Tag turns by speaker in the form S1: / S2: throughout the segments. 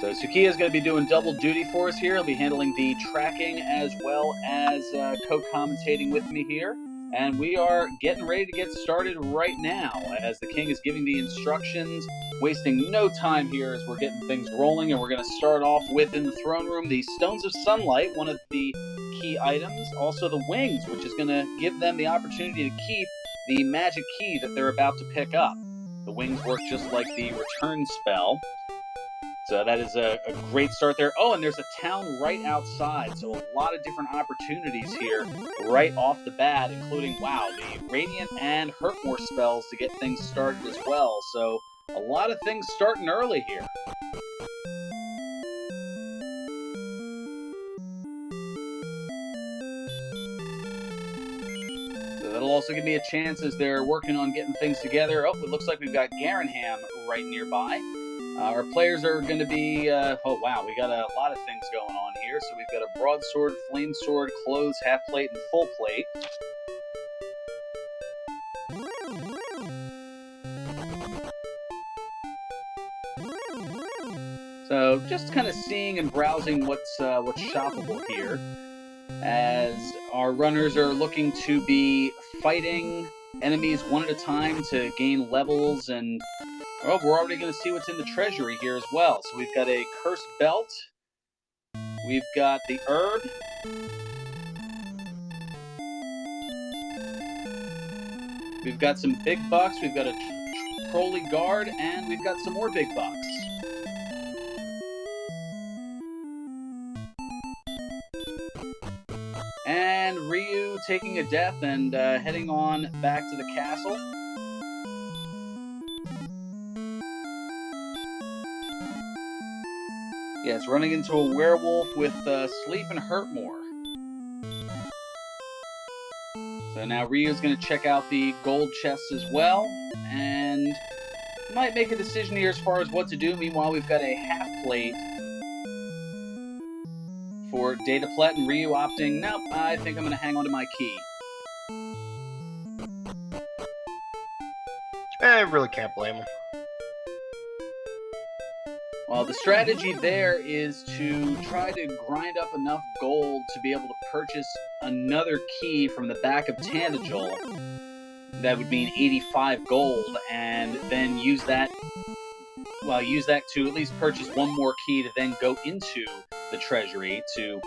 S1: So Sukiya is going to be doing double duty for us here. He'll be handling the tracking as well as co-commentating with me here. And we are getting ready to get started right now as the king is giving the instructions, wasting no time here as we're getting things rolling. And we're going to start off with, in the throne room, the Stones of Sunlight, one of the key items. Also the Wings, which is going to give them the opportunity to keep the magic key that they're about to pick up. The Wings work just like the return spell. So that is a great start there. Oh, and there's a town right outside, so a lot of different opportunities here right off the bat, including, wow, the Radiant and Hurtmore spells to get things started as well. So a lot of things starting early here. So that'll also give me a chance as they're working on getting things together. Oh, it looks like we've got Garanham right nearby. Our players are going to be, oh wow, we got a lot of things going on here. So we've got a broadsword, flame sword, clothes, half plate, and full plate. So just kind of seeing and browsing what's shoppable here, as our runners are looking to be fighting enemies one at a time to gain levels, and oh, we're already going to see what's in the treasury here as well. So we've got a cursed belt. We've got the herb. We've got some big bucks. We've got a trolley guard, and we've got some more big bucks. And Ryu taking a death and heading on back to the castle. Yes, running into a werewolf with Sleep and Hurtmore. So now Ryu's going to check out the gold chests as well, and might make a decision here as far as what to do. Meanwhile, we've got a half plate for dataplet, and Ryu opting, nope, I think I'm going to hang on to my key.
S2: I really can't blame him.
S1: Well, the strategy there is to try to grind up enough gold to be able to purchase another key from the back of Tanagal. That would mean 85 gold, and then use that to at least purchase one more key to then go into the treasury to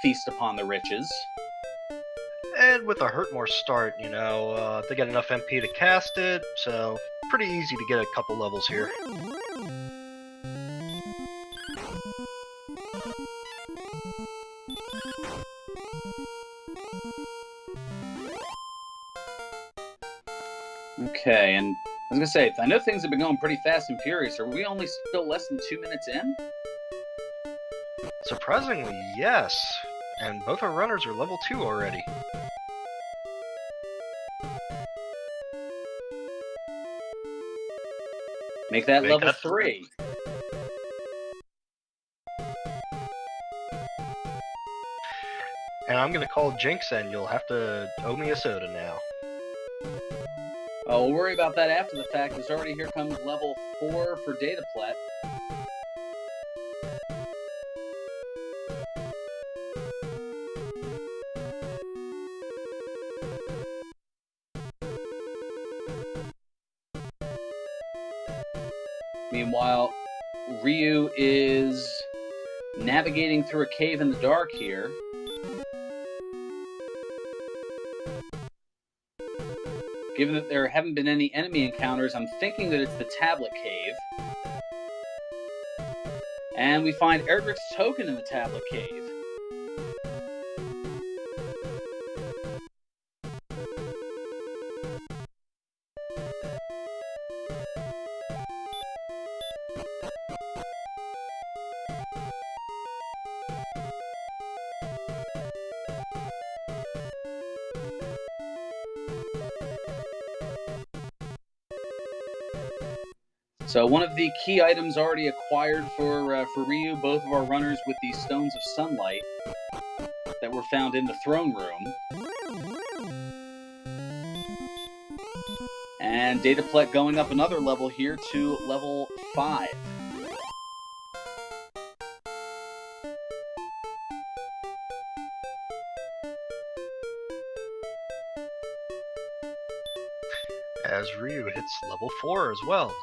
S1: feast upon the riches.
S2: And with a Hurtmore start, you know, they get enough MP to cast it, so pretty easy to get a couple levels here.
S1: Okay, and I was going to say, I know things have been going pretty fast and furious. Are we only still less than 2 minutes in?
S2: Surprisingly, yes. And both our runners are level 2 already.
S1: Make that level 3.
S2: And I'm going to call Jinx, and you'll have to owe me a soda now.
S1: Oh, we'll worry about that after the fact, because already here comes level 4 for dataplet. Meanwhile, Ryu is navigating through a cave in the dark here. Given that there haven't been any enemy encounters, I'm thinking that it's the tablet cave. And we find Erdrick's token in the tablet cave. So one of the key items already acquired for Ryu, both of our runners with the Stones of Sunlight that were found in the throne room. And dataplet going up another level here to level 5.
S2: As Ryu hits level 4 as well.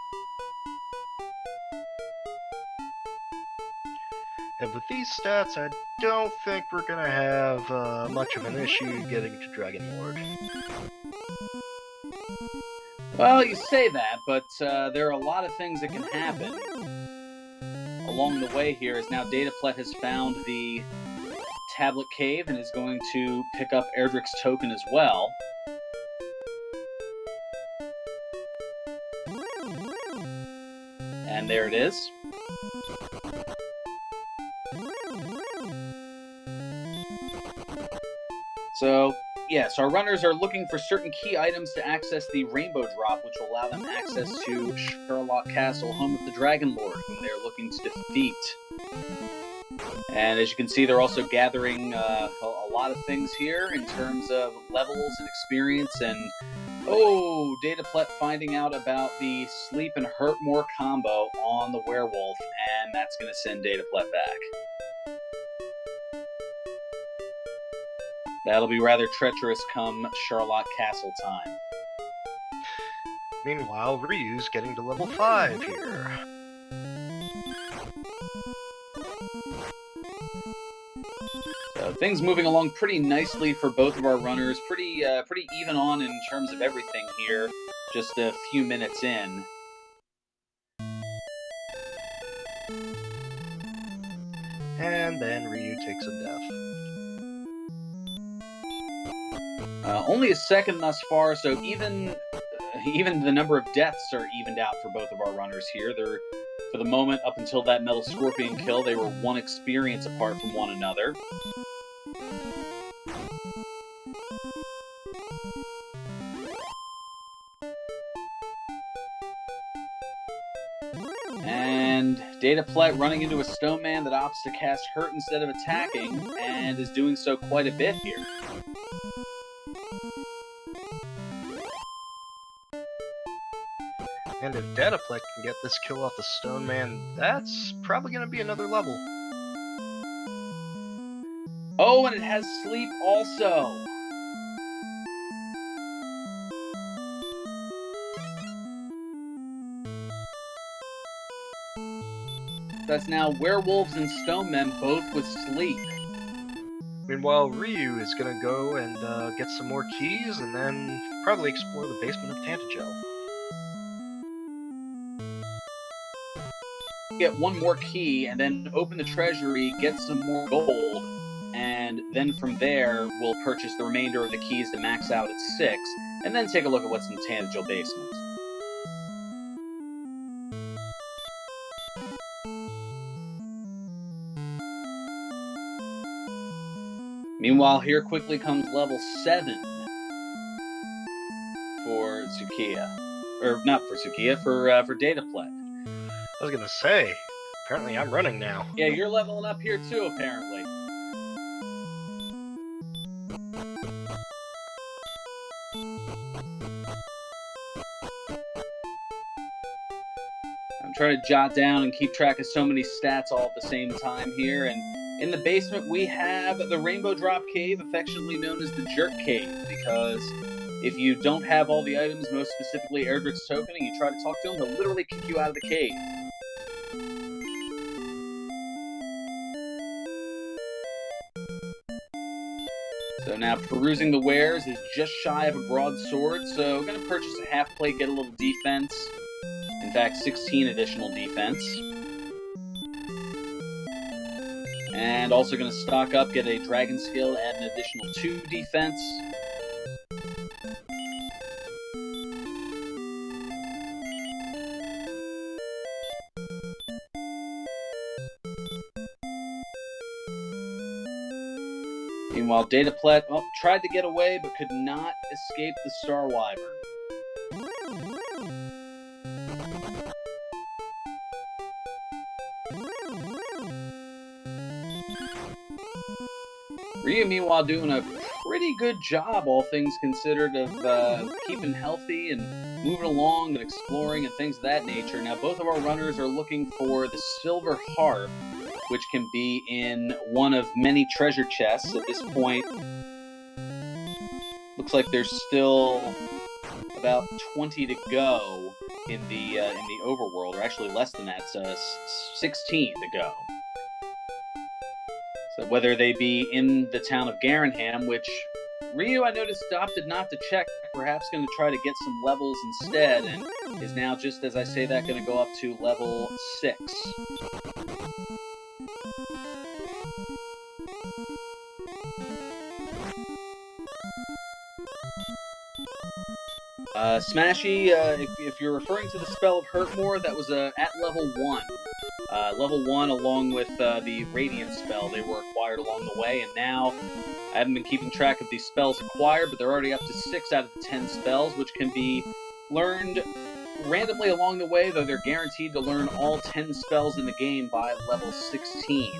S2: And with these stats, I don't think we're gonna have much of an issue getting to Dragon Lord.
S1: Well, you say that, but there are a lot of things that can happen along the way here, as now dataplet has found the tablet cave and is going to pick up Erdrick's token as well. And there it is. So, yes, our runners are looking for certain key items to access the Rainbow Drop, which will allow them access to Sherlock Castle, home of the Dragon Lord, whom they're looking to defeat. And as you can see, they're also gathering a lot of things here in terms of levels and experience. And, oh, dataplet finding out about the Sleep and Hurt More combo on the Werewolf, and that's going to send dataplet back. That'll be rather treacherous come Sherlock Castle time.
S2: Meanwhile, Ryu's getting to level 5 here.
S1: So things moving along pretty nicely for both of our runners. Pretty even on in terms of everything here. Just a few minutes in.
S2: And then Ryu takes a death.
S1: Only a second thus far, so even the number of deaths are evened out for both of our runners here. They're, for the moment, up until that Metal Scorpion kill, they were 1 experience apart from one another. And dataplet running into a Stone Man that opts to cast Hurt instead of attacking, and is doing so quite a bit here.
S2: And if dataplet can get this kill off the Stone Man, that's probably going to be another level.
S1: Oh, and it has Sleep also. That's now Werewolves and Stone Men, both with Sleep.
S2: Meanwhile, Ryu is going to go and get some more keys, and then probably explore the basement of Tantagel.
S1: Get 1 more key, and then open the treasury, get some more gold, and then from there, we'll purchase the remainder of the keys to max out at 6, and then take a look at what's in the Tantagel basement. Meanwhile, here quickly comes level 7 for Tsukiya. Or, not for Tsukiya, for dataplet.
S2: I was gonna say, apparently I'm running now.
S1: Yeah, you're leveling up here too, apparently. I'm trying to jot down and keep track of so many stats all at the same time here, and in the basement we have the Rainbow Drop Cave, affectionately known as the Jerk Cave, because if you don't have all the items, most specifically Erdrick's token, and you try to talk to him, he'll literally kick you out of the cave. So now perusing the wares is just shy of a broadsword, so I'm going to purchase a half plate, get a little defense. In fact, 16 additional defense. And also going to stock up, get a dragon skill, add an additional 2 defense. Meanwhile, dataplet tried to get away, but could not escape the Star Wyvern. Ryu, meanwhile, doing a pretty good job, all things considered, of keeping healthy and moving along and exploring and things of that nature. Now, both of our runners are looking for the silver harp, which can be in one of many treasure chests at this point. Looks like there's still about 20 to go in the overworld, or actually less than that, 16 to go. So whether they be in the town of Garanham, which Ryu, I noticed, opted not to check, perhaps going to try to get some levels instead, and is now, just as I say that, going to go up to level 6. Smashy, if you're referring to the spell of Hurtmore, that was at level 1. Level 1 along with the Radiant spell. They were acquired along the way, and now I haven't been keeping track of these spells acquired, but they're already up to 6 out of the 10 spells, which can be learned randomly along the way, though they're guaranteed to learn all 10 spells in the game by level 16.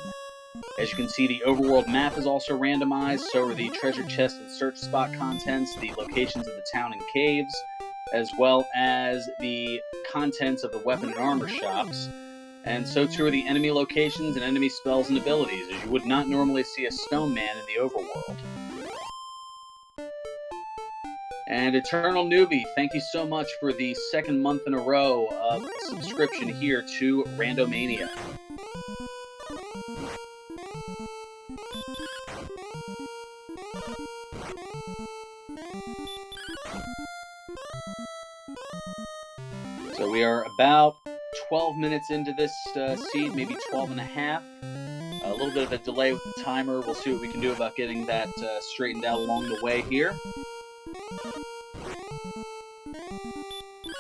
S1: As you can see, the overworld map is also randomized, so are the treasure chest and search spot contents, the locations of the town and caves, as well as the contents of the weapon and armor shops. And so too are the enemy locations and enemy spells and abilities, as you would not normally see a stone man in the overworld. And Eternal Newbie, thank you so much for the second month in a row of a subscription here to Randomania. So we are about 12 minutes into this seed, maybe 12 and a half. A little bit of a delay with the timer. We'll see what we can do about getting that straightened out along the way here.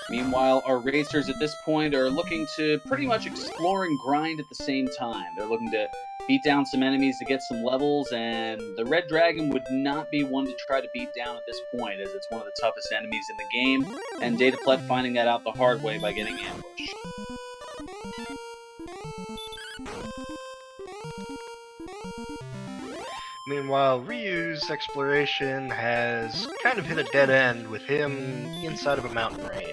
S1: Meanwhile, our racers at this point are looking to pretty much explore and grind at the same time. They're looking to beat down some enemies to get some levels, and the Red Dragon would not be one to try to beat down at this point, as it's one of the toughest enemies in the game, and dataplet finding that out the hard way by getting ambushed.
S2: Meanwhile, Ryu's exploration has kind of hit a dead end with him inside of a mountain range.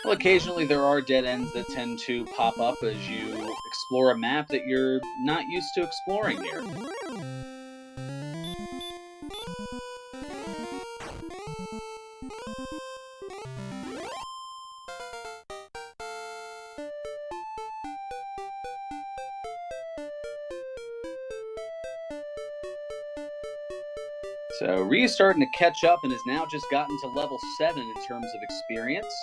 S1: Well, occasionally there are dead ends that tend to pop up as you explore a map that you're not used to exploring here. So Ryu's starting to catch up and has now just gotten to level 7 in terms of experience.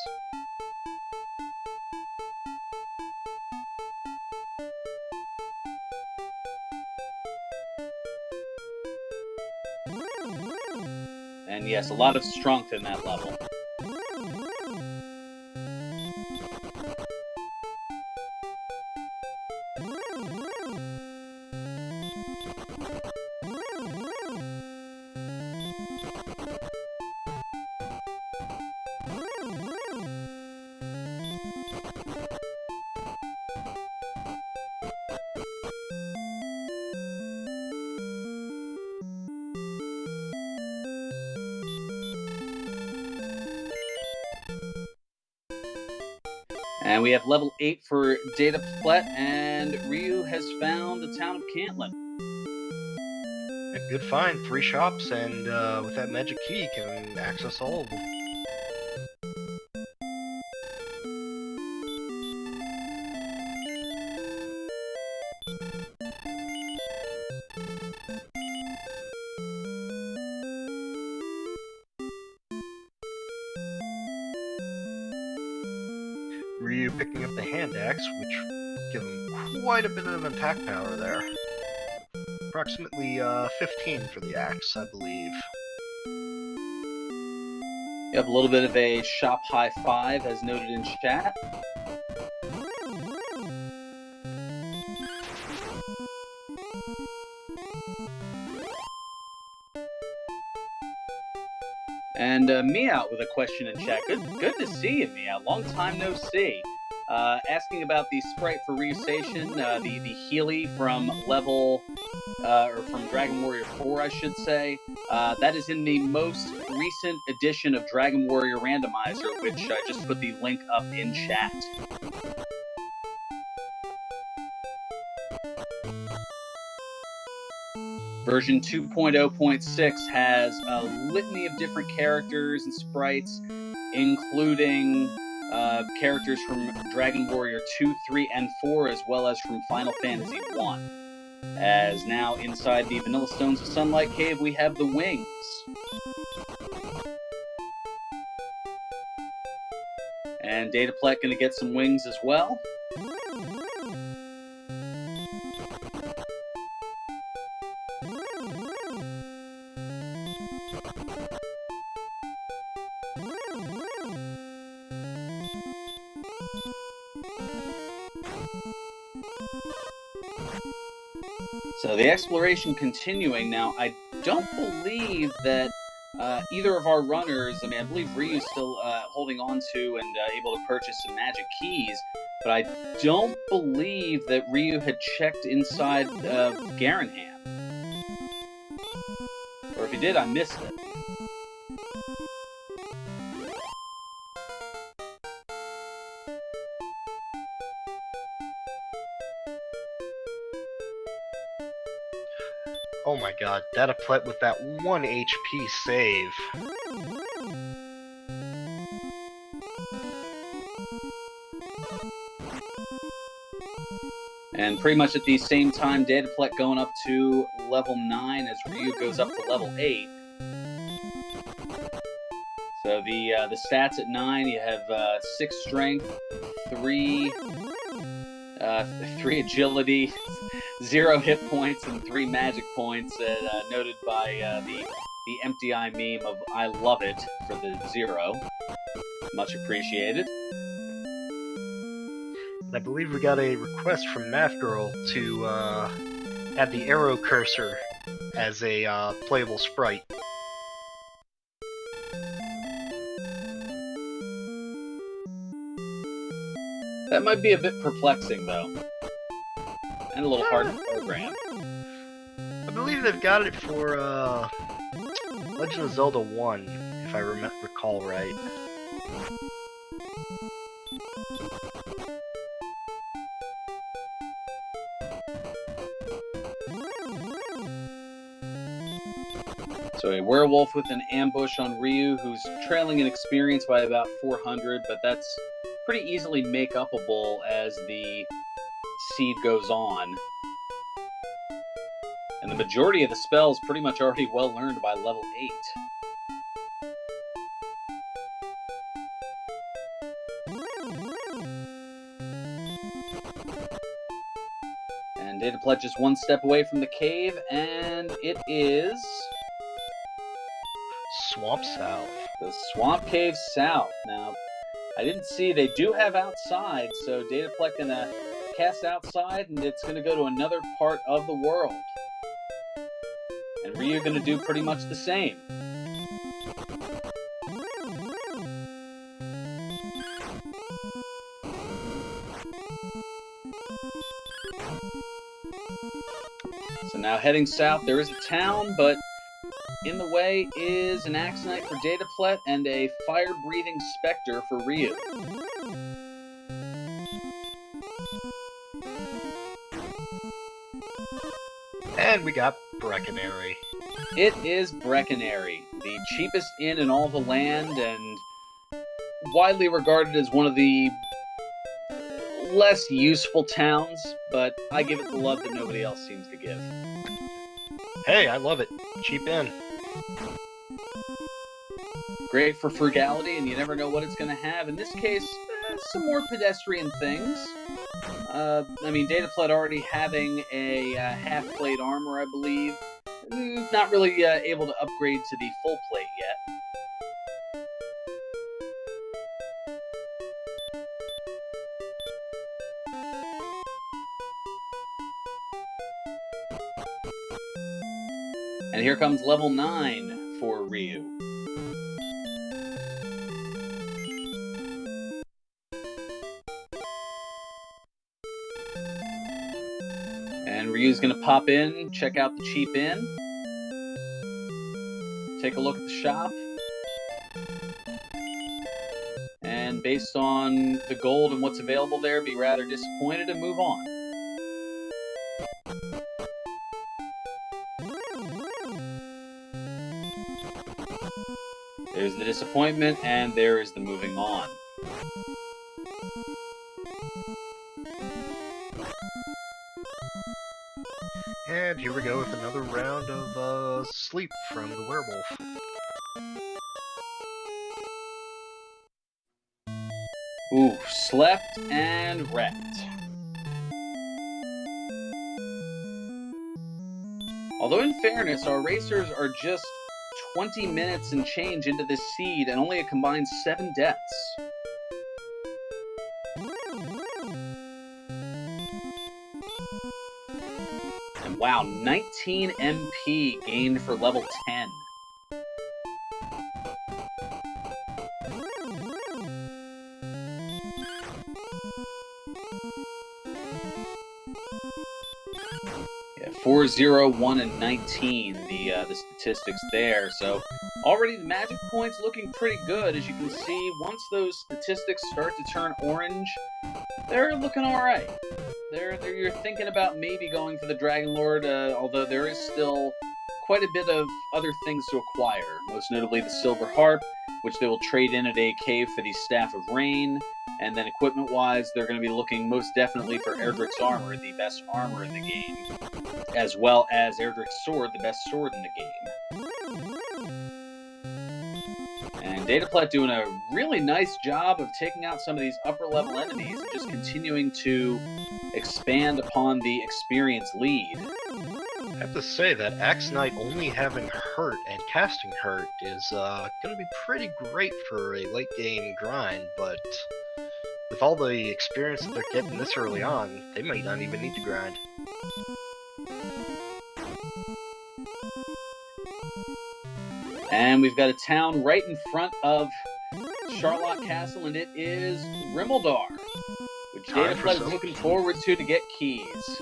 S1: And yes, a lot of strength in that level. And we have level 8 for dataplet, and Ryu has found the town of Cantlin.
S2: A good find, 3 shops, and with that magic key, can access all of them. Ryu picking up the hand axe, which gives him quite a bit of attack power there. Approximately 15 for the axe, I believe.
S1: You have a little bit of a shop high five, as noted in chat. And Meow with a question in chat. Good to see you, Meow. Long time no see. Asking about the sprite for ryuseishin, the Healy from from Dragon Warrior 4, I should say. That is in the most recent edition of Dragon Warrior Randomizer, which I just put the link up in chat. Version 2.0.6 has a litany of different characters and sprites, including characters from Dragon Warrior 2, 3, and 4, as well as from Final Fantasy 1. As now inside the Vanilla Stones of Sunlight Cave, we have the wings. And dataplet going to get some wings as well. So the exploration continuing. Now, I don't believe that either of our runners, I believe Ryu's still holding on to and able to purchase some magic keys, but I don't believe that Ryu had checked inside Garanham. Or if he did, I missed it.
S2: Oh my god, dataplet with that 1 HP save.
S1: And pretty much at the same time, dataplet going up to level 9 as Ryu goes up to level 8. So the stats at 9, you have 6 strength, 3 agility, 0 hit points, and 3 magic points, noted by the empty eye meme of "I love it" for the 0. Much appreciated.
S2: I believe we got a request from Math Girl to add the arrow cursor as a playable sprite.
S1: That might be a bit perplexing, though. And a little hard to program.
S2: I believe they've got it for Legend of Zelda 1, if I recall right.
S1: So a werewolf with an ambush on Ryu, who's trailing in experience by about 400, but that's pretty easily make-upable as the seed goes on. And the majority of the spells pretty much already well learned by level 8. And dataplet just one step away from the cave, and it is
S2: Swamp South.
S1: the Swamp Cave South. Now, I didn't see, they do have outside, so dataplet gonna cast outside, and it's gonna go to another part of the world. And Ryu gonna do pretty much the same. So now heading south, there is a town, but in the way is an Axonite for dataplet and a fire-breathing specter for Ryu.
S2: And we got Breckenary.
S1: It is Breckenary, the cheapest inn in all the land and widely regarded as one of the less useful towns, but I give it the love that nobody else seems to give.
S2: Hey, I love it. Cheap inn.
S1: Great for frugality, and you never know what it's going to have. In this case, some more pedestrian things. Dataplet already having a half-plate armor, I believe. Not really able to upgrade to the full plate yet. And here comes level 9 for Ryu. And Ryu's going to pop in, check out the cheap inn, take a look at the shop, and based on the gold and what's available there, be rather disappointed and move on. There's the disappointment, and there is the moving on.
S2: And here we go with another round of sleep from the werewolf.
S1: Ooh, slept and wrecked. Although in fairness, our racers are just 20 minutes and change into this seed and only a combined 7 deaths. And wow, 19 MP gained for level 10. Yeah, 4, 0, 1, and 19, the statistics there. So already the magic points looking pretty good. As you can see, once those statistics start to turn orange, they're looking all right. You're thinking about maybe going for the Dragon Lord, although there is still quite a bit of other things to acquire, most notably the Silver Harp, which they will trade in at a cave for the Staff of Rain, and then equipment-wise, they're going to be looking most definitely for Erdrick's Armor, the best armor in the game, as well as Erdrick's Sword, the best sword in the game. And dataplet doing a really nice job of taking out some of these upper-level enemies and just continuing to expand upon the experience lead.
S2: I have to say that Axe Knight only having Hurt and casting Hurt is going to be pretty great for a late-game grind, but with all the experience that they're getting this early on, they might not even need to grind.
S1: And we've got a town right in front of Charlotte Castle, and it is Rimmildar, which dataplet is looking forward to get keys.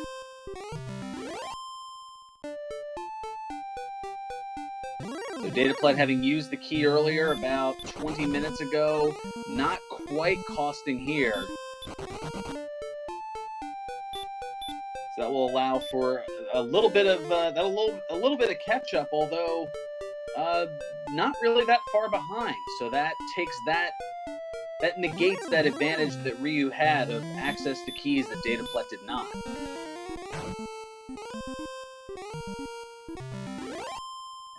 S1: So dataplet, having used the key earlier about 20 minutes ago, not quite costing here. So that will allow for a little bit of a little bit of catch up, although not really that far behind. So that takes that negates that advantage that Ryu had of access to keys that dataplet did not.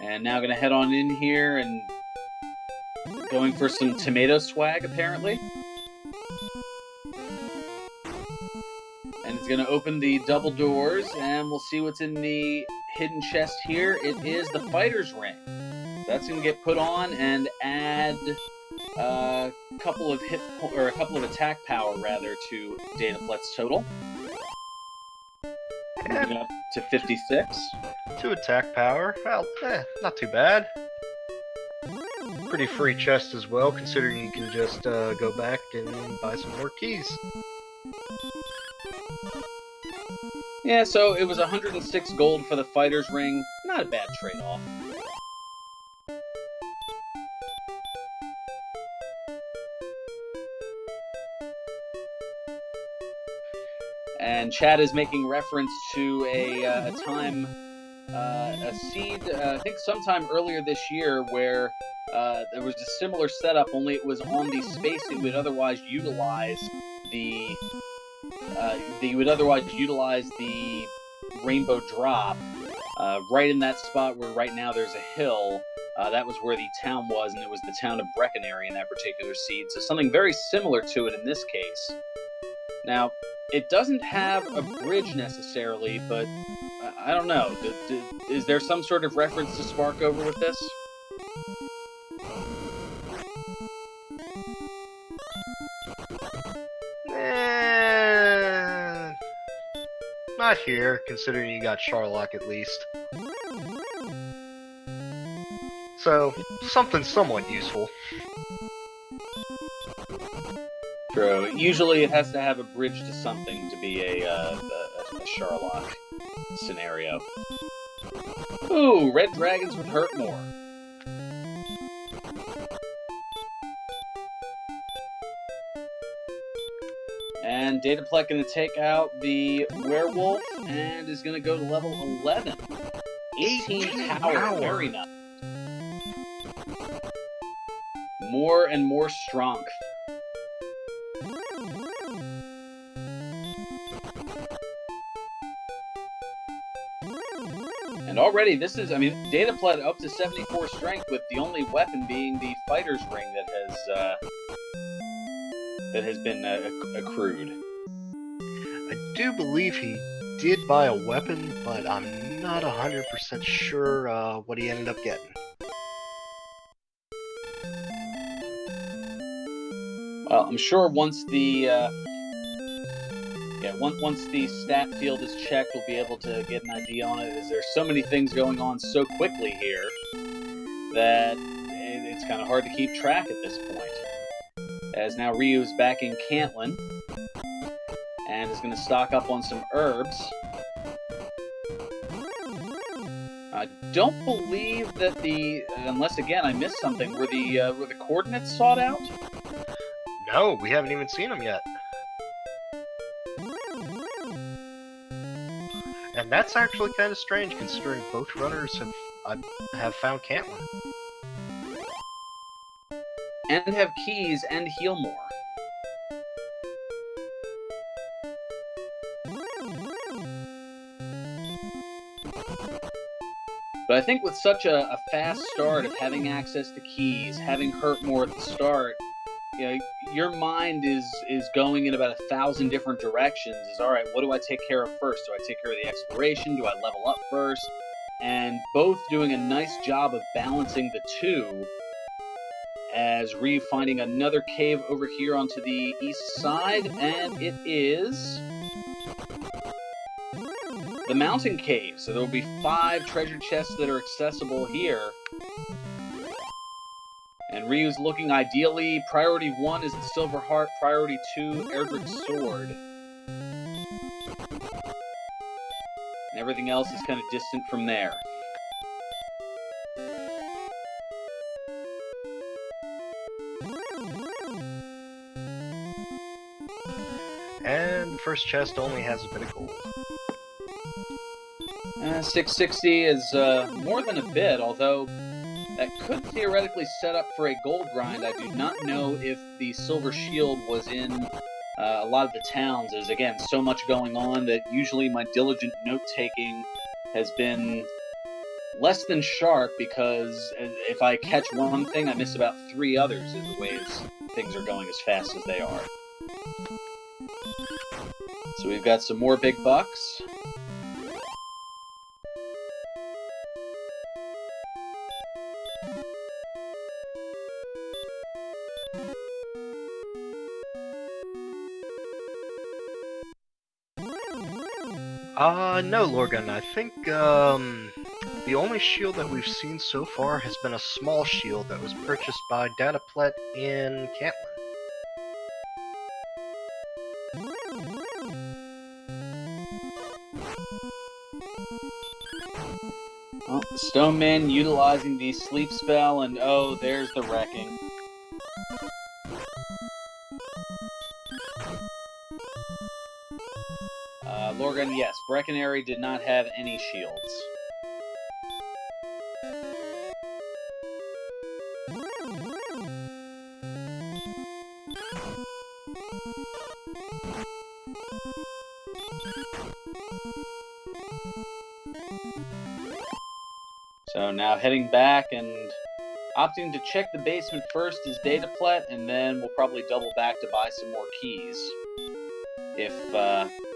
S1: And now going to head on in here and going for some tomato swag, apparently. And it's going to open the double doors, and we'll see what's in the hidden chest here. It is the fighter's ring. That's going to get put on and add a couple of attack power rather to dataplet's total. And up to 56.
S2: 2 attack power. Well, not too bad. Pretty free chest as well, considering you can just go back and buy some more keys.
S1: Yeah, so it was 106 gold for the fighter's ring. Not a bad trade-off. And Chad is making reference to a time, a seed, I think sometime earlier this year, where there was a similar setup, only it was on the space that would otherwise utilize the rainbow drop, right in that spot where right now there's a hill. That was where the town was, and it was the town of Breckenary in that particular seed. So something very similar to it in this case. Now, it doesn't have a bridge necessarily, but I don't know. Is there some sort of reference to Spark over with this?
S2: Not here, considering you got Charlock at least. So, something somewhat useful.
S1: True. Usually it has to have a bridge to something to be a Sherlock scenario. Ooh, red dragons would hurt more. And dataplet going to take out the werewolf and is going to go to level 11. 18 power, very nice. More and more strength. And already this is, I mean, dataplet up to 74 strength with the only weapon being the fighter's ring that has been accrued.
S2: I do believe he did buy a weapon, but I'm not 100% sure what he ended up getting.
S1: Well, I'm sure once the once the stat field is checked, we'll be able to get an idea on it. As there's so many things going on so quickly here that it's kind of hard to keep track at this point. As now Ryu's back in Cantlin and is going to stock up on some herbs. I don't believe that unless again I missed something, were the coordinates sought out?
S2: No, we haven't even seen them yet. And that's actually kind of strange, considering both runners have found Cantlin.
S1: And have keys and heal more. But I think with such a fast start of having access to keys, having hurt more at the start, you know, your mind is going in about 1,000 different directions. Is all right, what do I take care of first? Do I take care of the exploration? Do I level up first? And both doing a nice job of balancing the two, as Ryu finding another cave over here onto the east side, and it is the mountain cave. So there will be 5 treasure chests that are accessible here. And Ryu's looking ideally. Priority 1 is the Silver Heart. Priority 2, Erdrick's Sword. And everything else is kind of distant from there.
S2: And the first chest only has a bit of gold.
S1: 660 is more than a bit, although that could theoretically set up for a gold grind. I do not know if the Silver Shield was in a lot of the towns. There's, again, so much going on that usually my diligent note-taking has been less than sharp, because if I catch one thing, I miss about 3 others in the ways things are going as fast as they are. So we've got some more big bucks.
S2: No, Lorgan, I think, the only shield that we've seen so far has been a small shield that was purchased by dataplet in Cantlin.
S1: Well, the Stone Man utilizing the sleep spell, and oh, there's the wrecking. Lorgan, yes, Breckenary did not have any shields. So now heading back and opting to check the basement first is dataplet, and then we'll probably double back to buy some more keys.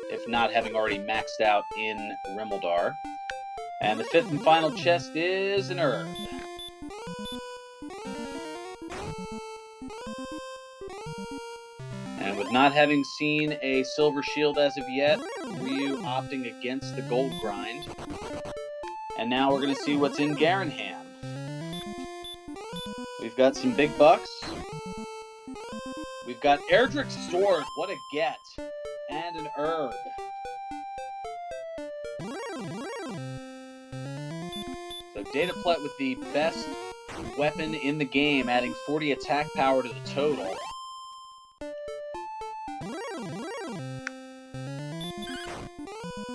S1: If not having already maxed out in Rimeldar. And the 5th and final chest is an herb. And with not having seen a silver shield as of yet, Ryu opting against the gold grind. And now we're going to see what's in Garanham. We've got some big bucks. We've got Erdrick's Sword, what a get. And an herb. dataplet with the best weapon in the game, adding 40 attack power to the total.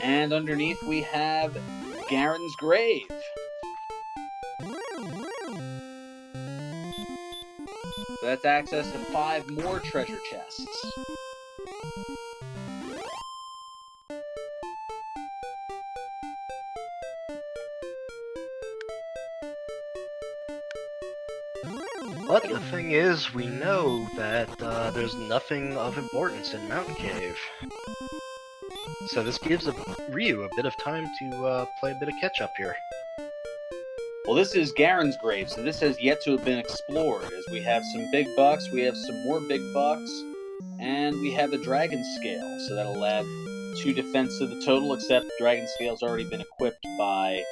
S1: And underneath we have Garen's Grave. So that's access to 5 more treasure chests.
S2: But the thing is, we know that there's nothing of importance in Mountain Cave. So this gives Ryu a bit of time to play a bit of catch-up here.
S1: Well, this is Garen's Grave, so this has yet to have been explored, as we have some big bucks, we have some more big bucks, and we have the Dragon Scale, so that'll add 2 defense to the total, except Dragon Scale's already been equipped by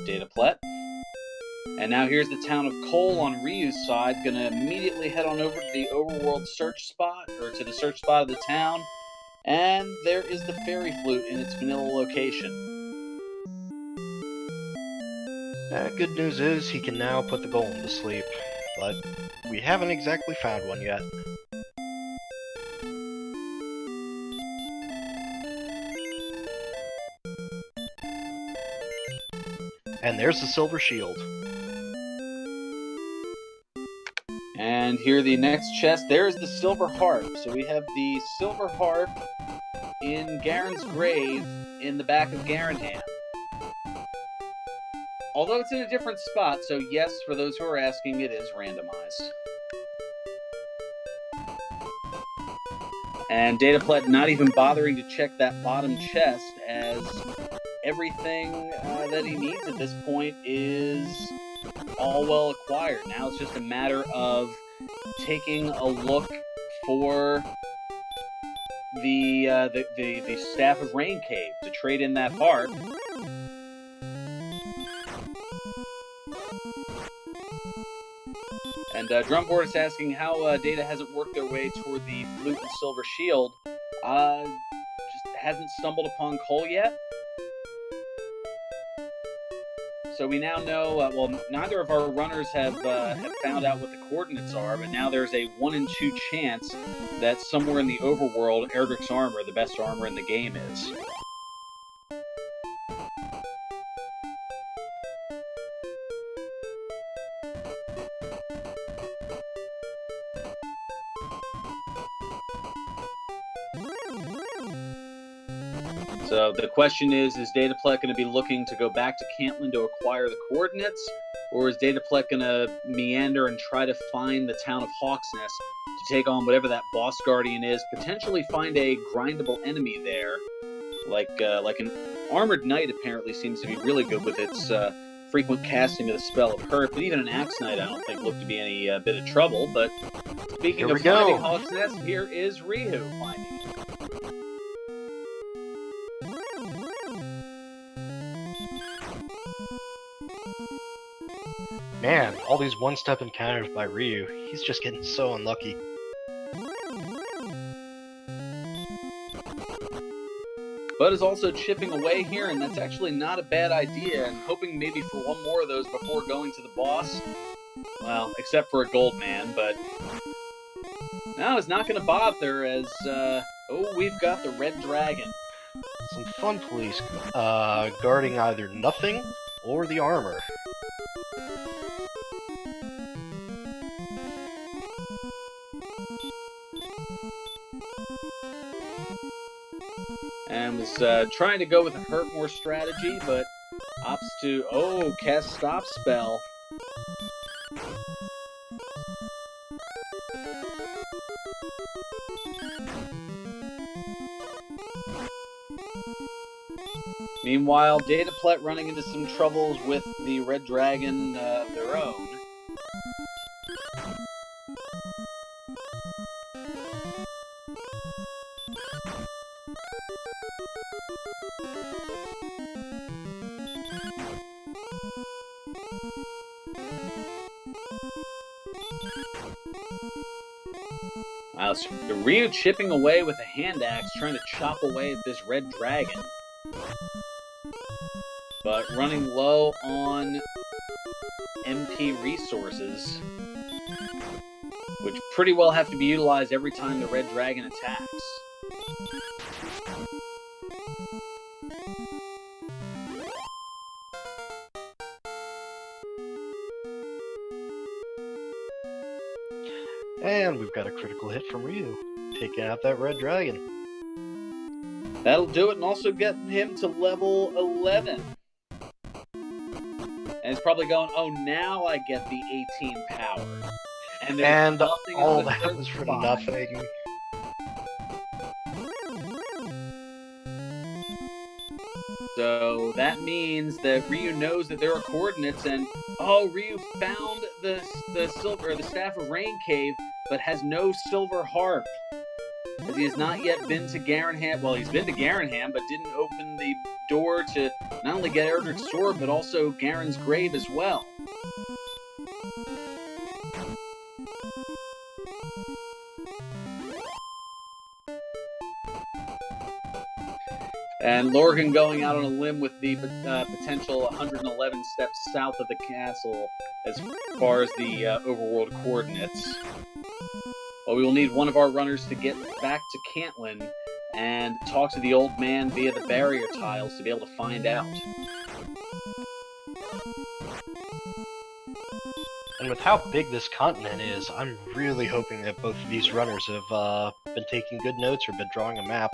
S1: dataplet. And now here's the town of Cole on Ryu's side, gonna immediately head on over to the overworld search spot, or to the search spot of the town, and there is the fairy flute in its vanilla location.
S2: Good news is he can now put the golem to sleep, but we haven't exactly found one yet. And there's the silver shield.
S1: And here the next chest, there's the silver harp. So we have the silver harp in Garen's Grave in the back of Garenham. Although it's in a different spot, so yes, for those who are asking, it is randomized. And dataplet not even bothering to check that bottom chest, as everything that he needs at this point is all well acquired. Now it's just a matter of taking a look for the Staff of Rain Cave to trade in that harp. And Drumboard is asking how Data hasn't worked their way toward the flute and silver shield. Just hasn't stumbled upon Cole yet. So we now know, well, neither of our runners have found out what the coordinates are, but now there's a 1 in 2 chance that somewhere in the overworld, Erdrick's armor, the best armor in the game, is. So the question is dataplet going to be looking to go back to Cantlin to acquire the coordinates, or is dataplet going to meander and try to find the town of Hawksnest to take on whatever that boss guardian is, potentially find a grindable enemy there, like an armored knight apparently seems to be really good with its frequent casting of the spell of hurt, but even an axe knight I don't think looked to be any bit of trouble. But speaking of finding Hawksnest, here is Ryu finding it.
S2: Man, all these one-step encounters by Ryu, he's just getting so unlucky.
S1: Bud is also chipping away here, and that's actually not a bad idea, and hoping maybe for one more of those before going to the boss. Well, except for a gold man, but no, it's not going to bother, as, we've got the red dragon.
S2: Some fun police guarding either nothing or the armor.
S1: And was trying to go with a hurt more strategy, but opts to, cast stop spell. Meanwhile, dataplet running into some troubles with the red dragon of their own. Wow, so Ryu chipping away with a hand axe, trying to chop away at this red dragon. But running low on MP resources, which pretty well have to be utilized every time the red dragon attacks.
S2: And we've got a critical hit from Ryu, taking out that red dragon.
S1: That'll do it, and also get him to level 11. And it's probably going, oh, now I get the 18 power.
S2: And all that was for nothing.
S1: So that means that Ryu knows that there are coordinates, and oh, Ryu found the Staff of Rain cave, but has no silver harp, as he has not yet been to Garenham. Well, he's been to Garenham, but didn't open the door to not only get Erdrick's sword, but also Garen's grave as well. And Lorgan going out on a limb with the potential 111 steps south of the castle as far as the overworld coordinates. Well, we will need one of our runners to get back to Cantlin and talk to the old man via the barrier tiles to be able to find out.
S2: And with how big this continent is, I'm really hoping that both of these runners have been taking good notes or been drawing a map.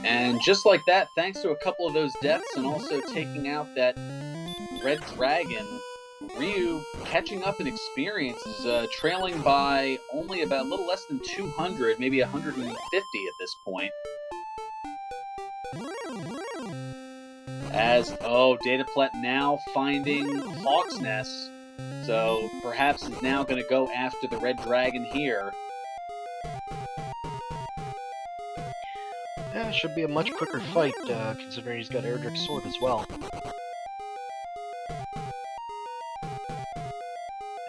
S1: And just like that, thanks to a couple of those deaths and also taking out that red dragon, Ryu catching up in experience is trailing by only about a little less than 200, maybe 150 at this point. As, oh, dataplet now finding Hawk's Nest, so perhaps is now going to go after the red dragon here.
S2: Yeah, it should be a much quicker fight, considering he's got Erdrick's sword as well.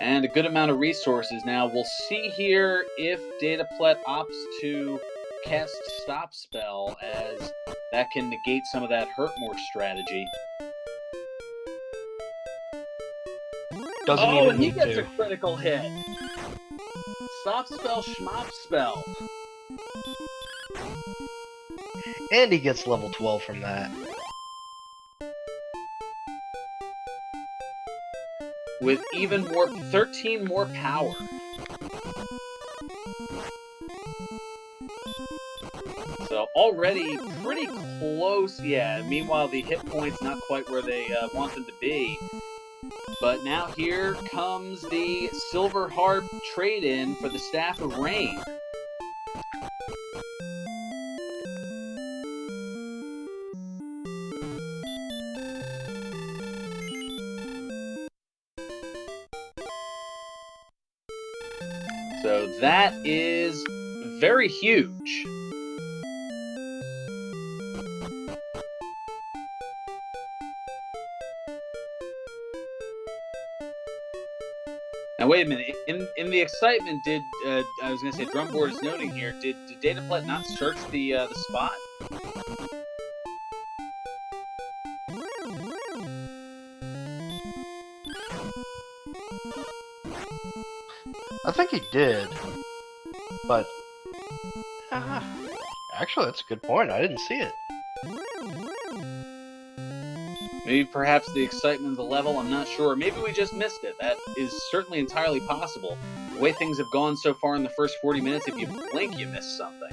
S1: And a good amount of resources. Now, we'll see here if dataplet opts to cast Stop Spell, as that can negate some of that Hurtmore strategy.
S2: Doesn't
S1: oh,
S2: even
S1: and he
S2: need
S1: gets
S2: to.
S1: a critical hit. Stop Spell, Schmop Spell.
S2: And he gets level 12 from that.
S1: With even more, 13 more power. So already pretty close, yeah. Meanwhile, the hit points not quite where they want them to be. But now here comes the Silver Harp trade-in for the Staff of Rain. So that is very huge. Now wait a minute. In the excitement, did I was going to say Drumboard is noting here? Did dataplet not search the spot?
S2: I think he did, but actually, that's a good point. I didn't see it.
S1: Maybe perhaps the excitement of the level, I'm not sure. Maybe we just missed it. That is certainly entirely possible. The way things have gone so far in the first 40 minutes, if you blink, you miss something.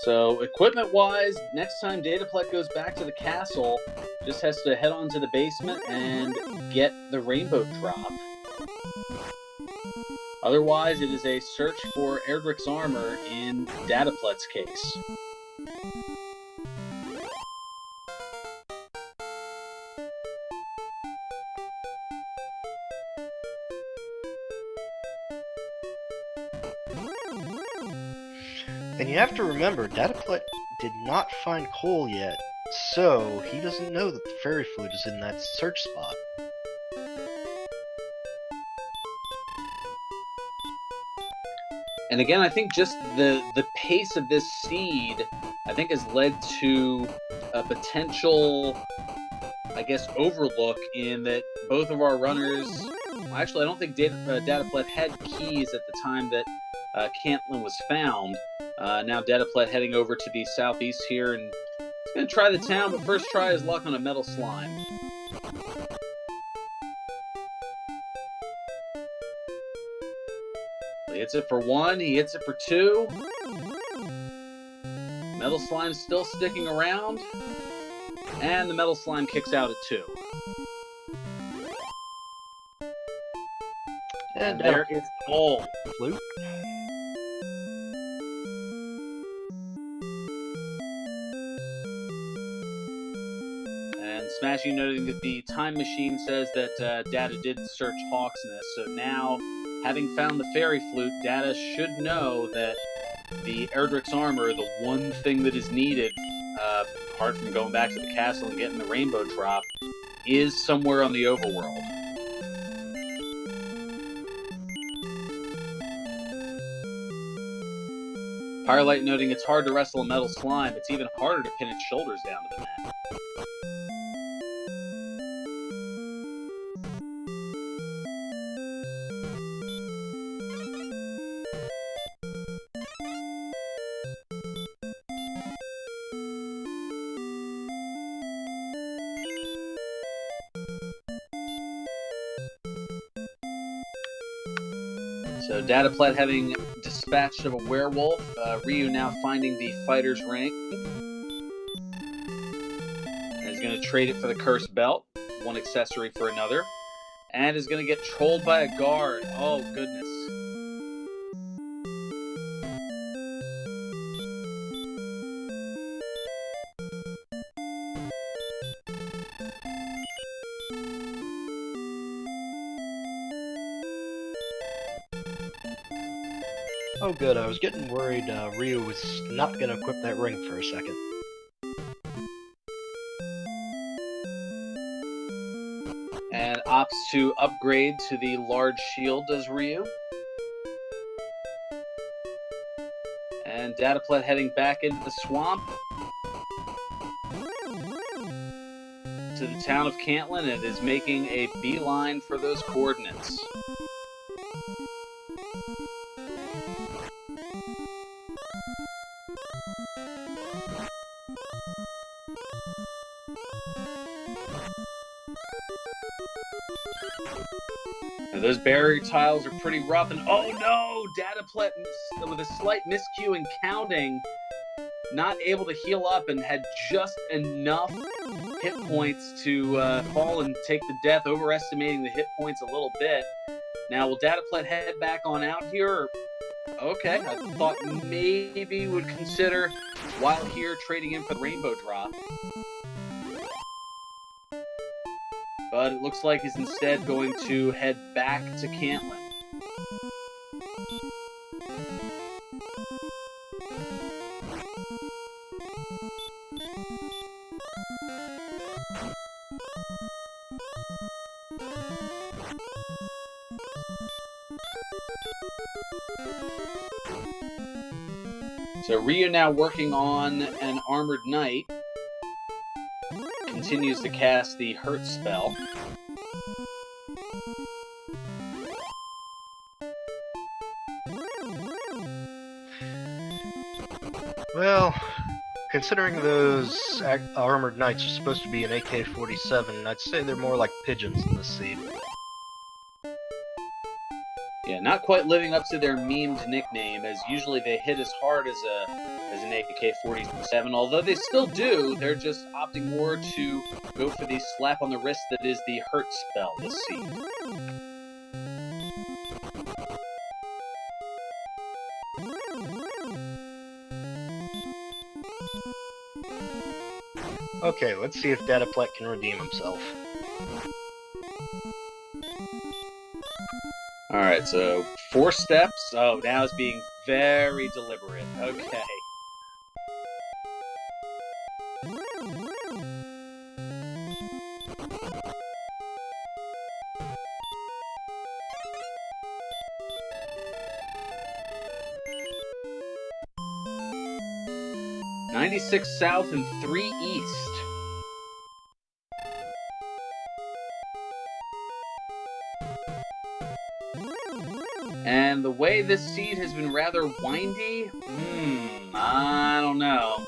S1: So, equipment-wise, next time dataplet goes back to the castle, just has to head on to the basement and get the rainbow drop. Otherwise, it is a search for Erdrick's armor in dataplet's case.
S2: And you have to remember, dataplet did not find coal yet, so he doesn't know that the fairy flute is in that search spot.
S1: And again, I think just the pace of this seed, I think, has led to a potential, I guess, overlook in that both of our runners. Well, actually, I don't think dataplet had keys at the time that Cantlin was found. Now dataplet heading over to the southeast here, and he's going to try the town, but first try his luck on a metal slime. He hits it for 1, he hits it for 2. Metal slime's still sticking around, and the metal slime kicks out at 2. And there is coal.
S2: Flute.
S1: And Smashing noting that the time machine says that Data did search Hawksness, so now, having found the fairy flute, Data should know that the Erdrick's armor, the one thing that is needed, apart from going back to the castle and getting the rainbow drop, is somewhere on the overworld. Firelight noting it's hard to wrestle a metal slime. It's even harder to pin its shoulders down to the mat. So dataplet having dispatched of a werewolf, Ryu now finding the fighter's ring. And is going to trade it for the cursed belt, one accessory for another. And is going to get trolled by a guard. Oh, goodness.
S2: Oh good, I was getting worried Ryu was not going to equip that ring for a second.
S1: And opts to upgrade to the large shield, does Ryu. And dataplet heading back into the swamp. To the town of Cantlin, and is making a beeline for those coordinates. Now those barrier tiles are pretty rough, and oh no! Dataplet with a slight miscue in counting, not able to heal up, and had just enough hit points to fall and take the death, overestimating the hit points a little bit. Now, will dataplet head back on out here? Okay, I thought maybe would consider, while here, trading in for the rainbow drop. But it looks like he's instead going to head back to Cantlin. So Ryu now working on an armored knight. Continues to cast the hurt spell.
S2: Well, considering those armored knights are supposed to be an AK-47, I'd say they're more like pigeons in this seed.
S1: Yeah, not quite living up to their memed nickname, as usually they hit as hard as an AK-47, although they still do. They're just opting more to go for the slap on the wrist that is the hurt spell this seed.
S2: Okay, let's see if dataplet can redeem himself.
S1: Alright, so 4 steps. Oh, now it's being very deliberate. Okay. "96 south and 3 east." And the way this seed has been rather windy, I don't know.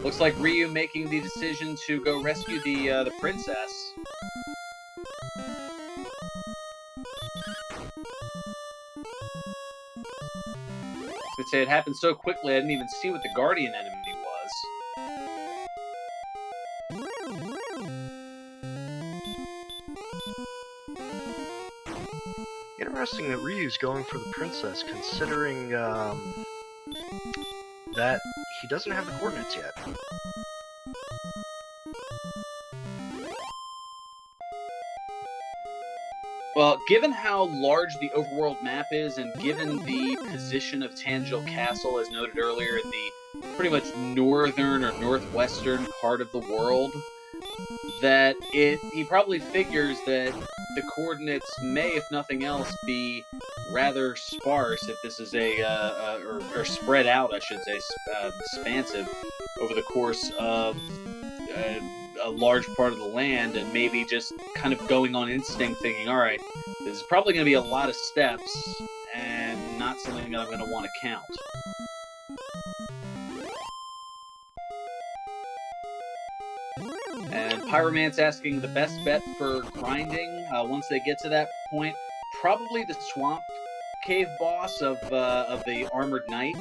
S1: Looks like Ryu making the decision to go rescue the princess. I was gonna say it happened so quickly I didn't even see what the guardian enemy was.
S2: Interesting that Ryu's going for the princess, considering that he doesn't have the coordinates yet.
S1: Well, given how large the overworld map is, and given the position of Tangel Castle, as noted earlier, in the pretty much northern or northwestern part of the world, that he probably figures that the coordinates may, if nothing else, be rather sparse if this is or spread out, I should say, expansive over the course of a large part of the land, and maybe just kind of going on instinct, thinking, all right, this is probably going to be a lot of steps and not something that I'm going to want to count. And Pyroman's asking the best bet for grinding once they get to that point. Probably the Swamp Cave boss of the Armored Knight,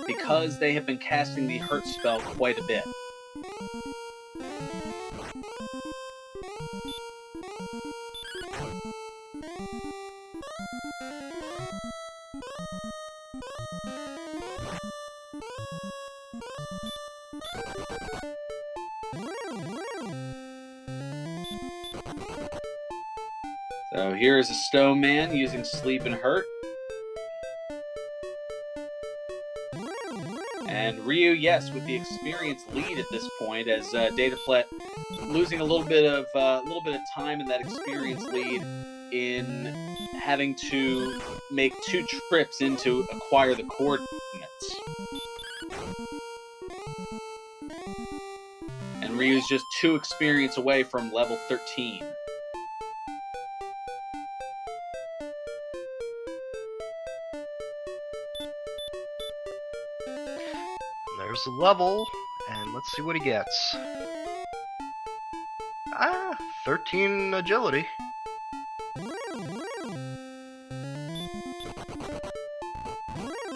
S1: because they have been casting the Hurt spell quite a bit. So here is a Stone Man using Sleep and Hurt. And Ryu, yes, with the experience lead at this point, as dataplet losing a little bit of time in that experience lead in having to make 2 trips in to acquire the coordinates. And Ryu's just 2 experience away from level 13.
S2: There's the level, and let's see what he gets. 13 agility.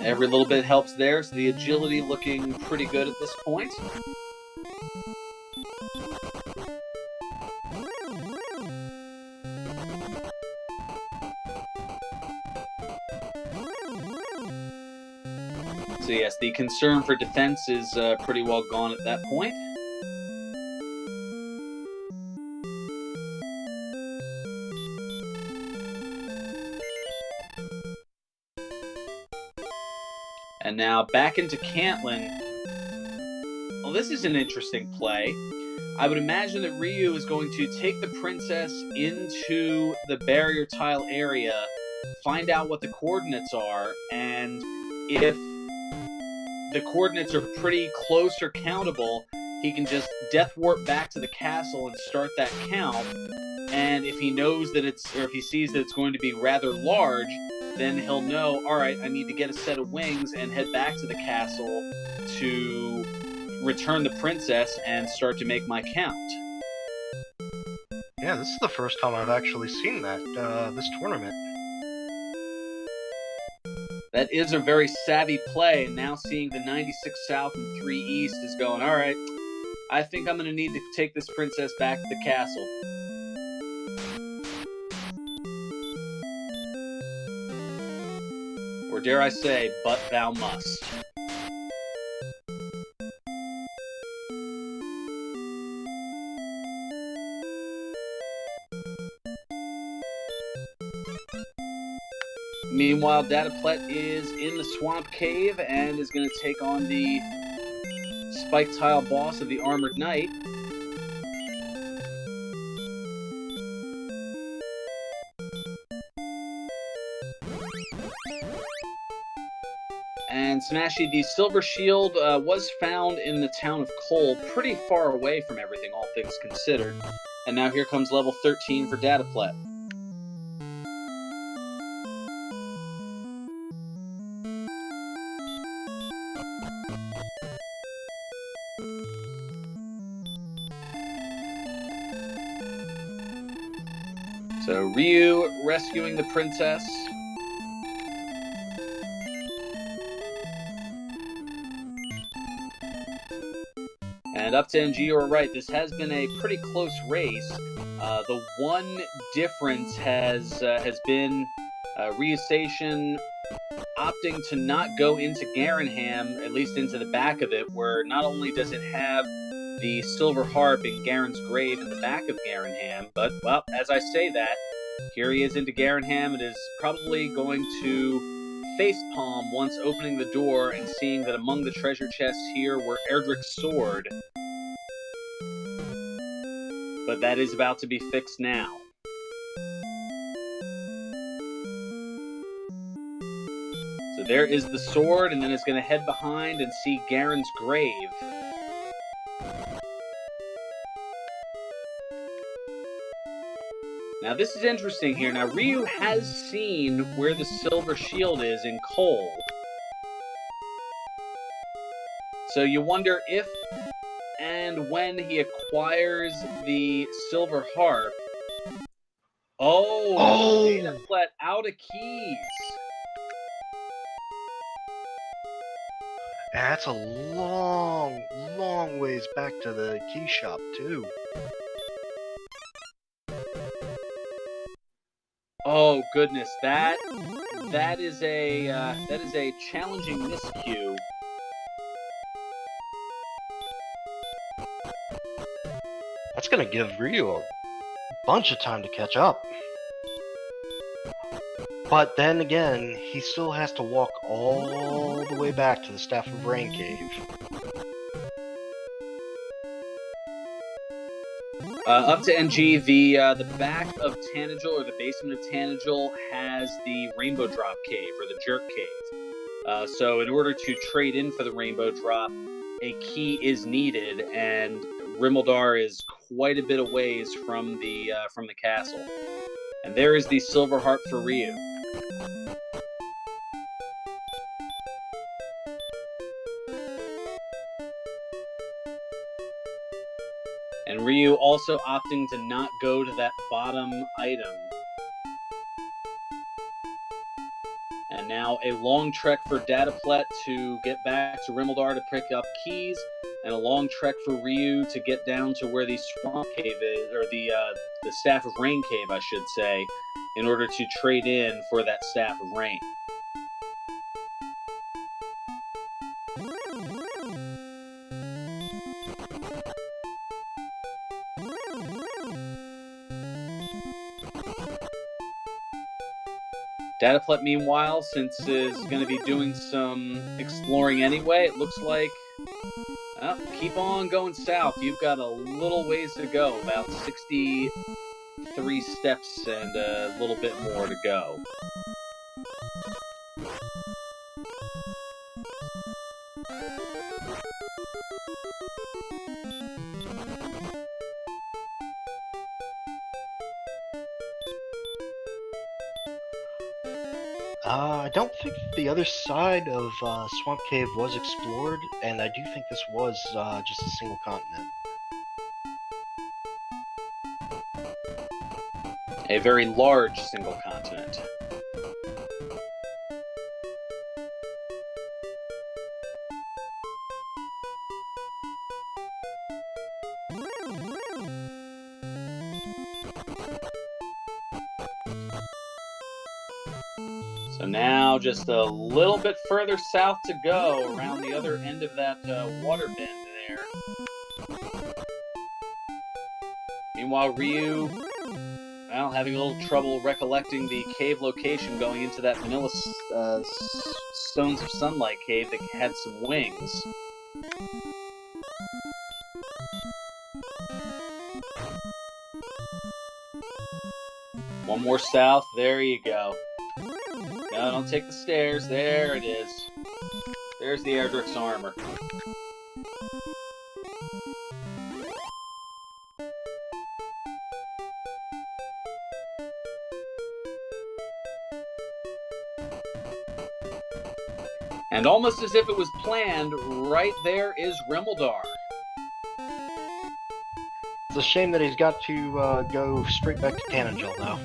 S1: Every little bit helps there, so the agility looking pretty good at this point. So yes, the concern for defense is pretty well gone at that point. And now back into Cantlin. Well, this is an interesting play. I would imagine that Ryu is going to take the princess into the barrier tile area, find out what the coordinates are, and if the coordinates are pretty close or countable, he can just death warp back to the castle and start that count. And if he knows that if he sees that it's going to be rather large, then he'll know, all right, I need to get a set of wings and head back to the castle to return the princess and start to make my count.
S2: Yeah, this is the first time I've actually seen that, this tournament.
S1: That is a very savvy play, and now seeing the 96 south and 3 east is going, all right, I think I'm going to need to take this princess back to the castle. Or dare I say, but thou must. Meanwhile, Dataplet is in the Swamp Cave and is going to take on the Spike Tile boss of the Armored Knight. And Smashy, the Silver Shield was found in the town of Cole, pretty far away from everything, all things considered. And now here comes level 13 for Dataplet. So Ryu rescuing the princess. And up to NG, you were right. This has been a pretty close race. The one difference has been ryuseishin opting to not go into Garenham, at least into the back of it, where not only does it have the silver harp in Garen's grave in the back of Garenham, but, well, as I say that, here he is into Garenham. It is probably going to facepalm once opening the door and seeing that among the treasure chests here were Erdrick's sword. But that is about to be fixed now. So there is the sword, and then it's going to head behind and see Garen's grave. Now this is interesting here. Now Ryu has seen where the Silver Shield is in Cole. So you wonder if and when he acquires the Silver Harp. Oh! Dataplet out of keys.
S2: That's a long, long ways back to the key shop, too.
S1: Oh goodness, that is a challenging miscue.
S2: That's gonna give Ryu a bunch of time to catch up. But then again, he still has to walk all the way back to the Staff of Rain Cave.
S1: Up to NG, the back of Tanagel, or the basement of Tanagel, has the Rainbow Drop Cave, or the Jerk Cave. So in order to trade in for the Rainbow Drop, a key is needed, and Rimmeldar is quite a bit of ways from the castle. And there is the Silver Harp for Ryu. And Ryu also opting to not go to that bottom item. And now a long trek for Dataplet to get back to Rimmeldar to pick up keys, and a long trek for Ryu to get down to where the Swamp Cave is, or the Staff of Rain Cave, I should say, in order to trade in for that Staff of Rain. Dataplet, meanwhile, since is going to be doing some exploring anyway, it looks like, well, keep on going south. You've got a little ways to go, about 63 steps and a little bit more to go.
S2: I don't think the other side of Swamp Cave was explored, and I do think this was just a single continent.
S1: A very large single continent. So now just a little bit further south to go, around the other end of that water bend there. Meanwhile, Ryu Well, having a little trouble recollecting the cave location going into that vanilla Stones of Sunlight cave that had some wings. One more south. There you go. No, don't take the stairs. There it is. There's the Erdrick's armor. And almost as if it was planned, right there is Rimeldar.
S2: It's a shame that he's got to go straight back to Tannenjel now.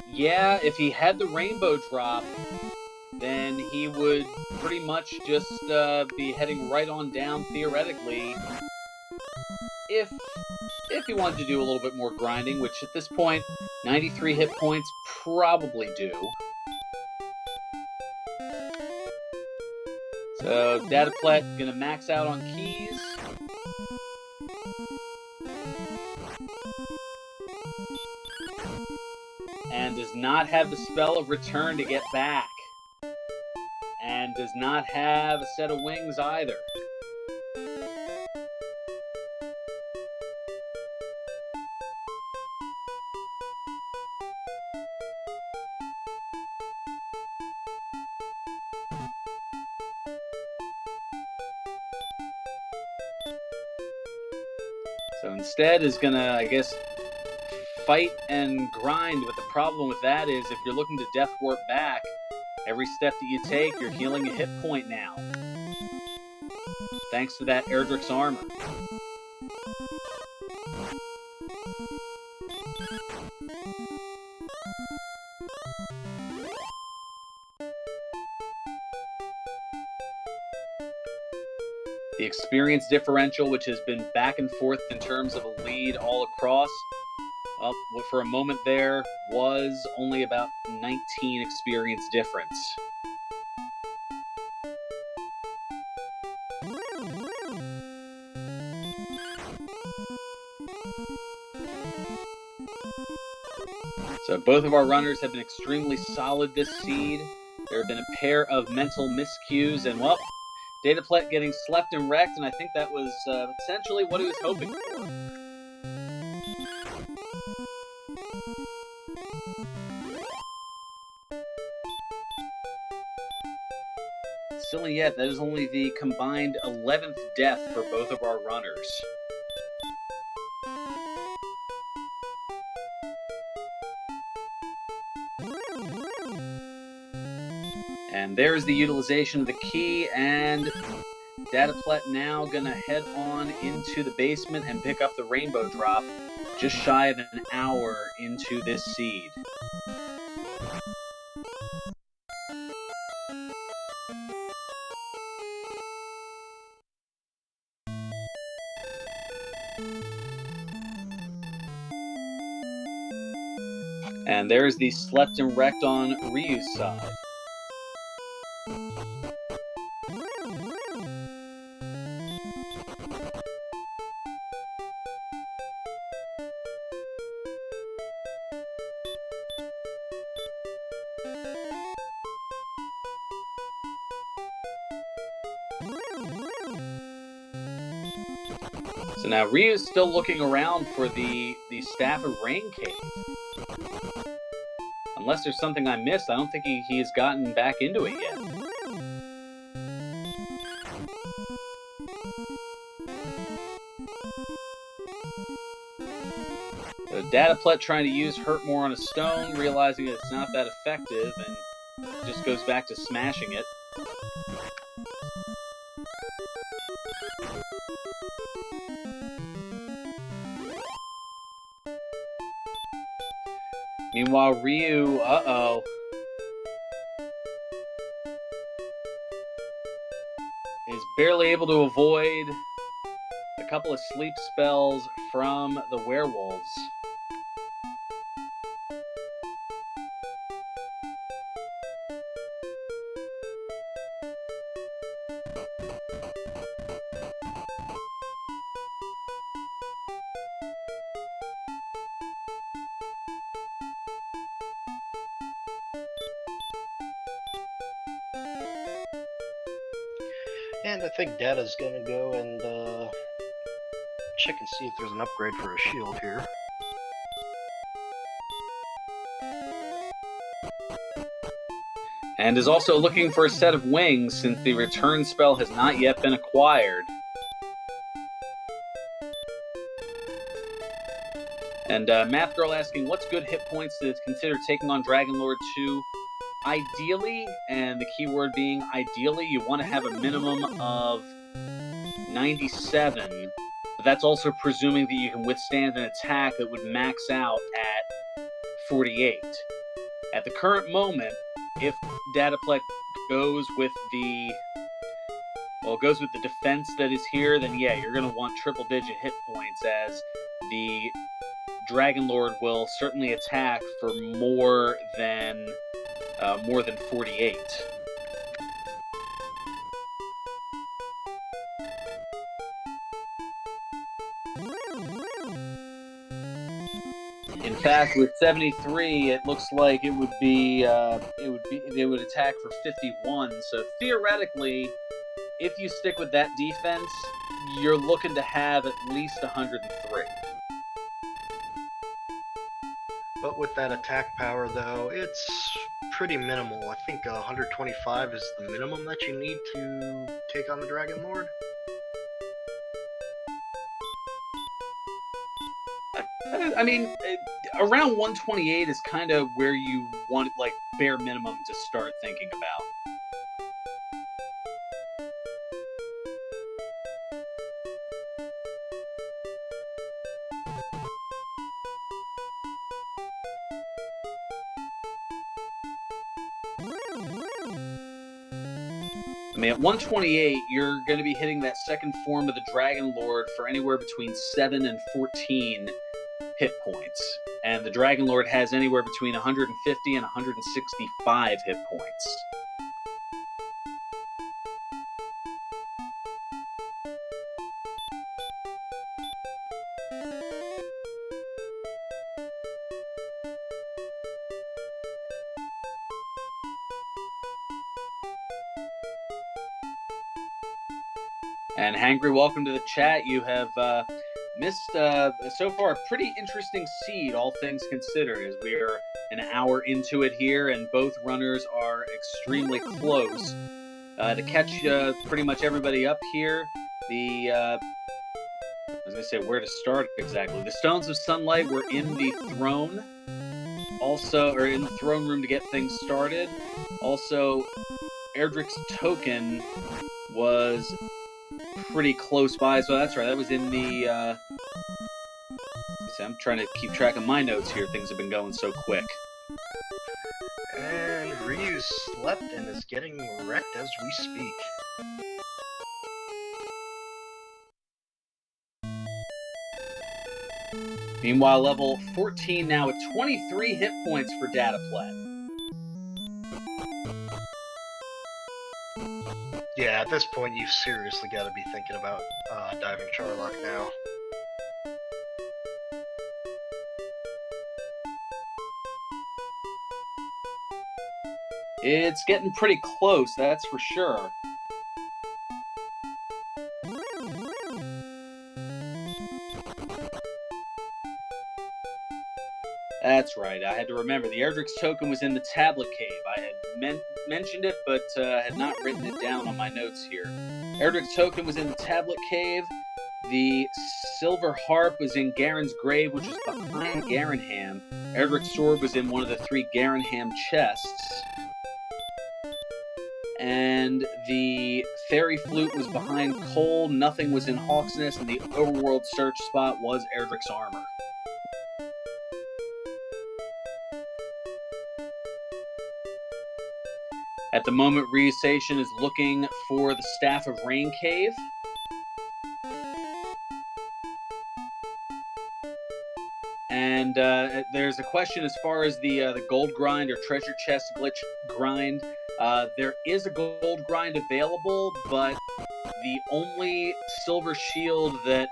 S1: Yeah, if he had the rainbow drop, then he would pretty much just be heading right on down, theoretically, if he wanted to do a little bit more grinding, which at this point, 93 hit points probably do. So, dataplet gonna max out on keys. And does not have the spell of return to get back. And does not have a set of wings either. So instead is gonna, I guess, fight and grind, but the problem with that is if you're looking to death warp back, every step that you take, you're healing a hit point now. Thanks to that Erdrick's armor. The experience differential, which has been back and forth in terms of a lead all across, well, for a moment there, was only about 19 experience difference. So both of our runners have been extremely solid this seed. There have been a pair of mental miscues, and well, dataplet getting slept and wrecked, and I think that was essentially what he was hoping for. Silly yet, that is only the combined 11th death for both of our runners. And there's the utilization of the key, and dataplet now gonna head on into the basement and pick up the rainbow drop just shy of an hour into this seed. And there's the slept and wrecked on Ryu's side. So now Ryu's still looking around for the Staff of Rain cave. Unless there's something I missed, I don't think he has gotten back into it yet. So dataplet trying to use Hurt More on a stone, realizing it's not that effective, and just goes back to smashing it. Meanwhile, Ryu, is barely able to avoid a couple of sleep spells from the werewolves.
S2: And I think Data's gonna go and check and see if there's an upgrade for a shield here.
S1: And is also looking for a set of wings since the return spell has not yet been acquired. And Math Girl asking, what's good hit points to consider taking on Dragon Lord 2? Ideally, and the key word being ideally, you want to have a minimum of 97. But that's also presuming that you can withstand an attack that would max out at 48. At the current moment, if dataplet goes with the defense that is here, then yeah, you're going to want triple-digit hit points, as the Dragon Lord will certainly attack for more than 48. In fact, with 73, it looks like they would attack for 51. So theoretically, if you stick with that defense, you're looking to have at least 103.
S2: But with that attack power, though, it's pretty minimal. I think 125 is the minimum that you need to take on the Dragon Lord.
S1: I mean, around 128 is kind of where you want, like, bare minimum to start thinking about. I mean, at 128, you're going to be hitting that second form of the Dragon Lord for anywhere between 7 and 14 hit points. And the Dragon Lord has anywhere between 150 and 165 hit points. And Hangry, welcome to the chat. You have missed, so far, a pretty interesting seed, all things considered, as we are an hour into it here, and both runners are extremely close. To catch pretty much everybody up here, I was going to say where to start exactly. The Stones of Sunlight were in the throne, or in the throne room to get things started. Also, Erdrick's token was pretty close by, so that's right. That was in the. I'm trying to keep track of my notes here. Things have been going so quick.
S2: And Ryu slept and is getting wrecked as we speak.
S1: Meanwhile, level 14 now at 23 hit points for dataplet.
S2: Yeah, at this point, you've seriously got to be thinking about diving Charlock now.
S1: It's getting pretty close, that's for sure. That's right, I had to remember. The Erdrick's token was in the tablet cave. I had mentioned it, but had not written it down on my notes here. Erdrick's token was in the tablet cave. The silver harp was in Garen's grave, which was behind Garenham. Erdrick's sword was in one of the 3 Garenham chests. And the fairy flute was behind Cole. Nothing was in Hawksnest, and the overworld search spot was Erdrick's armor. At the moment, ryuseishin is looking for the Staff of Rain Cave. And there's a question as far as the gold grind or treasure chest glitch grind. There is a gold grind available, but the only silver shield that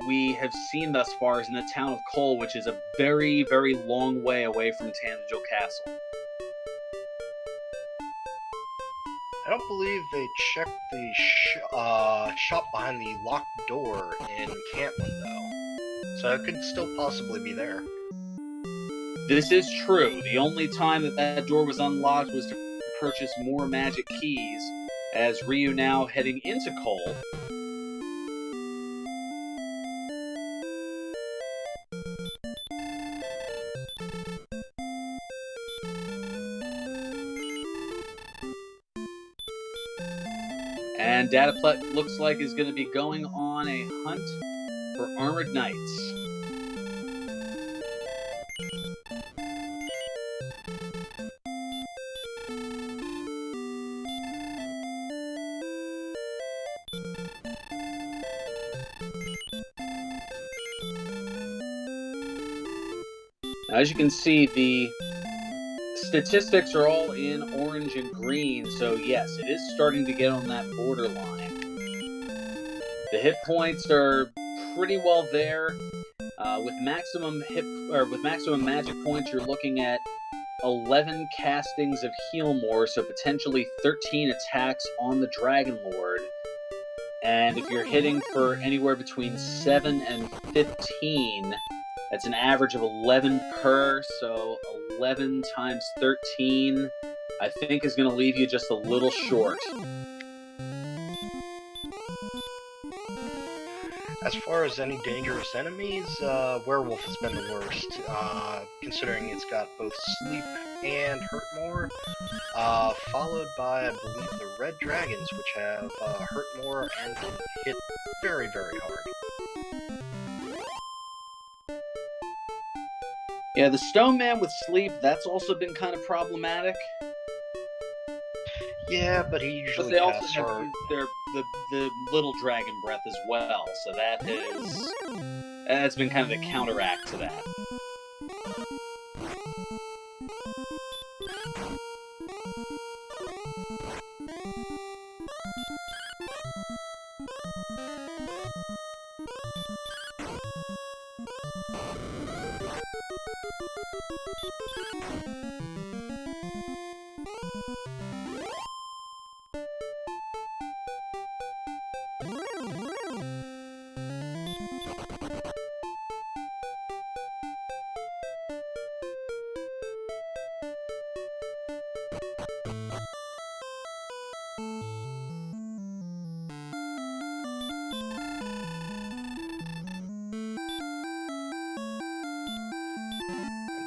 S1: we have seen thus far is in the town of Cole, which is a very, very long way away from Tanager Castle.
S2: I don't believe they checked the shop behind the locked door in Cantlin, though. So it could still possibly be there.
S1: This is true. The only time that that door was unlocked was to purchase more magic keys, as Ryu now heading into Cole. And dataplet looks like is going to be going on a hunt for armored knights. As you can see, the statistics are all in orange and green, so yes, it is starting to get on that borderline. The hit points are pretty well there. With maximum magic points, you're looking at 11 castings of Heal More, so potentially 13 attacks on the Dragon Lord. And if you're hitting for anywhere between 7 and 15, that's an average of 11 per, so 11 times 13, I think is going to leave you just a little short.
S2: As far as any dangerous enemies, Werewolf has been the worst, considering it's got both Sleep and Hurt More, followed by, I believe, the Red Dragons, which have Hurt More and can hit very, very hard.
S1: Yeah, the Stone Man with Sleep, that's also been kind of problematic.
S2: Yeah, but he usually
S1: But they also
S2: casts
S1: have
S2: hard.
S1: the Little Dragon Breath as well, so that's been kind of the counteract to that.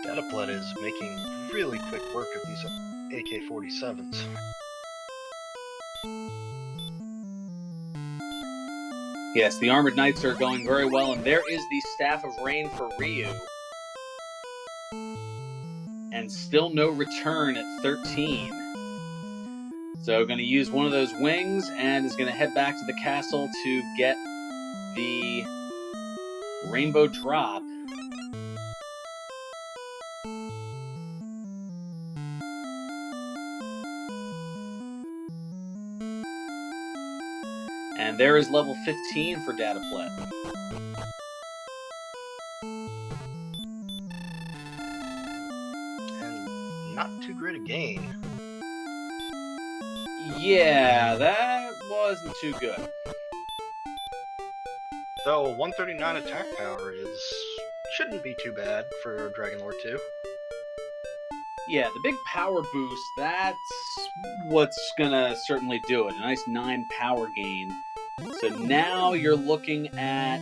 S2: Dataplet is making really quick work of these AK-47s.
S1: Yes, the Armored Knights are going very well, and there is the Staff of Rain for Ryu. And still no return at 13. So going to use one of those wings, and is going to head back to the castle to get the Rainbow Drop. And there is level 15 for Dataplet.
S2: And not too great a gain.
S1: Yeah, that wasn't too good.
S2: Though 139 attack power shouldn't be too bad for Dragon Lord 2.
S1: Yeah, the big power boost, that's what's gonna certainly do it. A nice 9 power gain. So now you're looking at,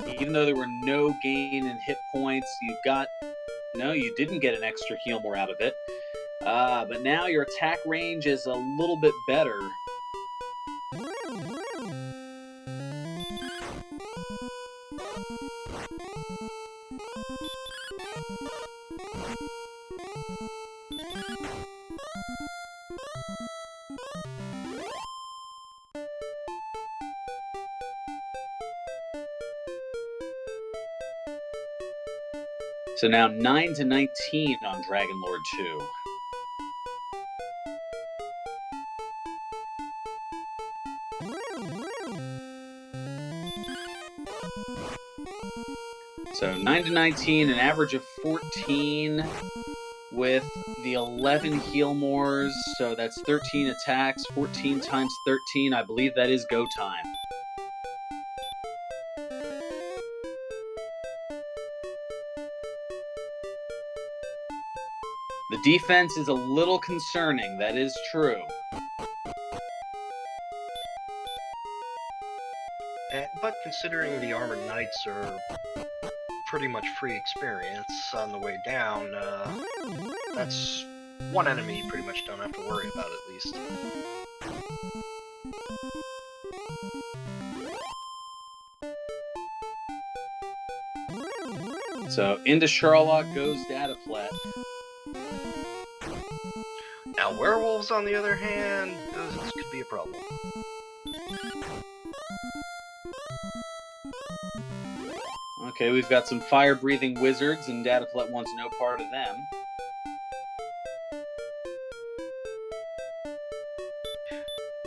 S1: even though there were no gain in hit points, you didn't get an extra heal more out of it. But now your attack range is a little bit better. So now 9 to 19 on Dragon Lord 2. So 9 to 19, an average of 14 with the 11 heal mores, so that's 13 attacks, 14 times 13. I believe that is go time. The defense is a little concerning, that is true.
S2: But considering the Armored Knights are pretty much free experience on the way down, that's one enemy you pretty much don't have to worry about, at least.
S1: So into Sherlock goes dataplet.
S2: Now werewolves, on the other hand, this could be a problem.
S1: Okay, we've got some fire-breathing wizards, and dataplet wants no part of them.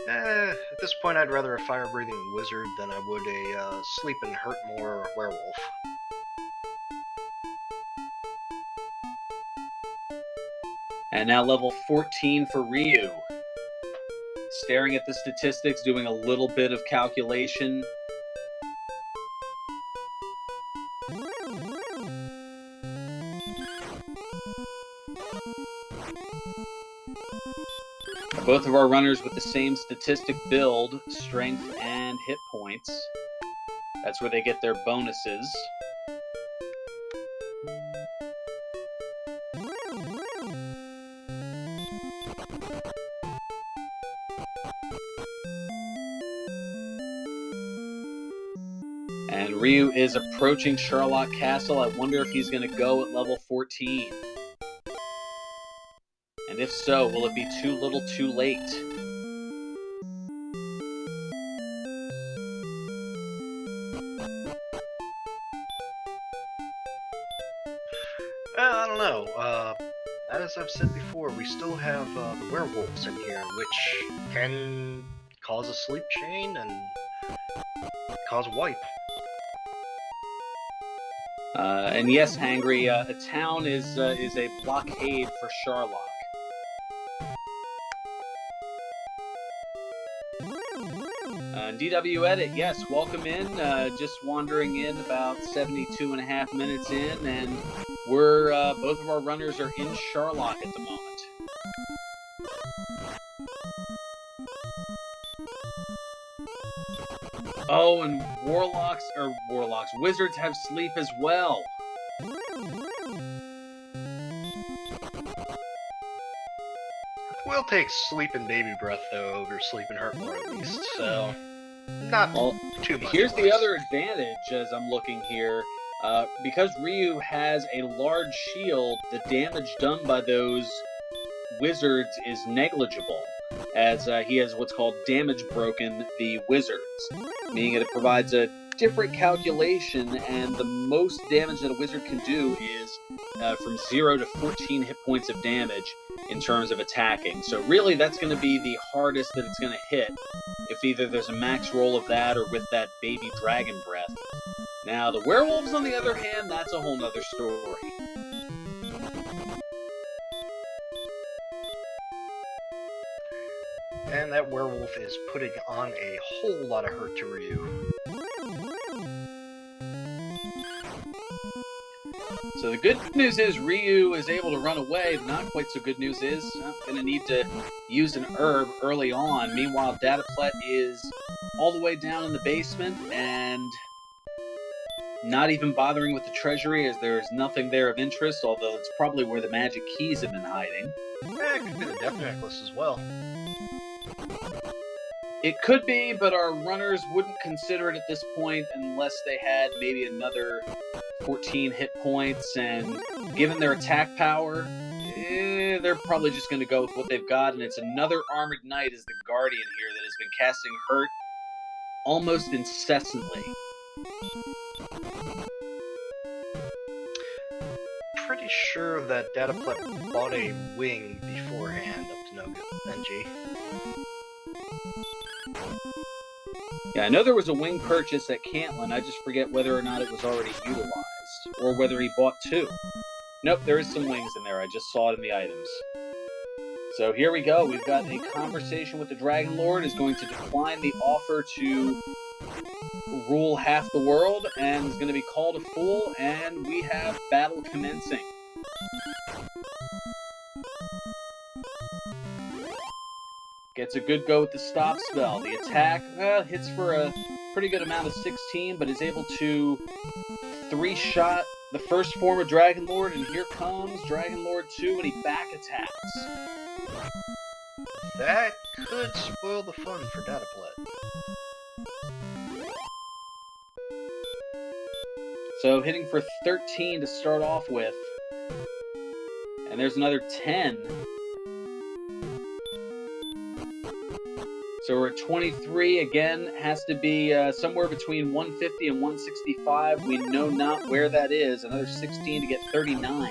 S2: At this point, I'd rather a fire-breathing wizard than I would a sleep and hurt more werewolf.
S1: And now level 14 for Ryu. Staring at the statistics, doing a little bit of calculation. Both of our runners with the same statistic build, strength and hit points. That's where they get their bonuses. And Ryu is approaching Sherlock Castle. I wonder if he's going to go at level 14. And if so, will it be too little too late?
S2: I don't know. As I've said before, we still have the werewolves in here, which can cause a sleep chain and cause a wipe.
S1: And yes, Hangry, a town is a blockade for Sherlock. DW Edit, yes, welcome in. Just wandering in about 72 and a half minutes in, and we're both of our runners are in Sherlock at the moment. Oh, and wizards have sleep as well.
S2: We'll take sleep and baby breath though over sleep and hurt more at least, so not too much.
S1: Here's the other advantage as I'm looking here. Because Ryu has a large shield, the damage done by those wizards is negligible, as he has what's called damage broken the wizards, meaning that it provides a different calculation, and the most damage that a wizard can do is from 0 to 14 hit points of damage in terms of attacking. So really that's going to be the hardest that it's going to hit, if either there's a max roll of that or with that baby dragon breath. Now the werewolves, on the other hand, that's a whole nother story.
S2: And that werewolf is putting on a whole lot of hurt to Ryu.
S1: So the good news is Ryu is able to run away. The not quite so good news is going to need to use an herb early on. Meanwhile, dataplet is all the way down in the basement and not even bothering with the treasury, as there is nothing there of interest, although it's probably where the magic keys have been hiding.
S2: It could be the death necklace as well.
S1: It could be, but our runners wouldn't consider it at this point unless they had maybe another 14 hit points, and given their attack power, they're probably just going to go with what they've got, and it's another Armored Knight as the Guardian here that has been casting hurt almost incessantly.
S2: Pretty sure that dataplet bought a wing beforehand up to no good, NG.
S1: Yeah, I know there was a wing purchase at Cantlin. I just forget whether or not it was already utilized, or whether he bought two. Nope, there is some wings in there. I just saw it in the items. So here we go. We've got a conversation with the Dragon Lord. Is going to decline the offer to rule half the world and is going to be called a fool, and we have battle commencing. Gets a good go with the stop spell. The attack hits for a pretty good amount of 16, but is able to 3-shot the first form of Dragon Lord, and here comes Dragon Lord 2, and he back attacks.
S2: That could spoil the fun for dataplet.
S1: So hitting for 13 to start off with. And there's another 10. So we're at 23. Again, has to be somewhere between 150 and 165. We know not where that is. Another 16 to get 39.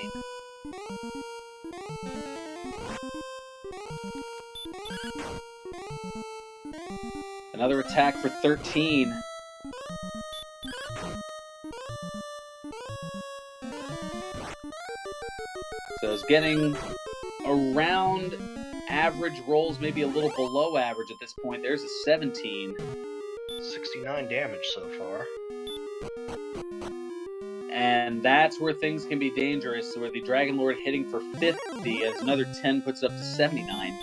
S1: Another attack for 13. So it's getting around average rolls, maybe a little below average at this point. There's a 17.
S2: 69 damage so far.
S1: And that's where things can be dangerous, where the Dragon Lord hitting for 50 as another 10 puts up to 79.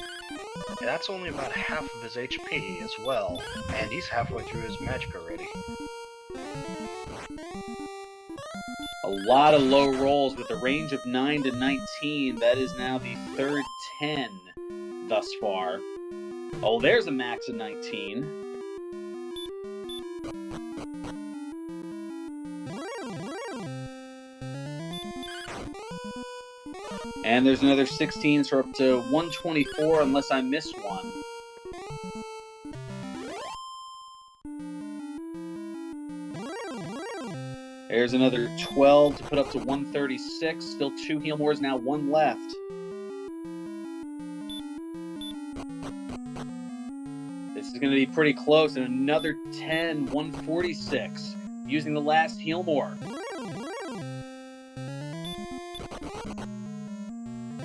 S2: And that's only about half of his HP as well, and he's halfway through his magic already.
S1: A lot of low rolls with a range of 9 to 19. That is now the third 10 thus far. Oh, there's a max of 19. And there's another 16, so we're up to 124 unless I missed one. There's another 12 to put up to 136. Still 2 heal mores, now 1 left. This is going to be pretty close. And another 10, 146. Using the last heal more.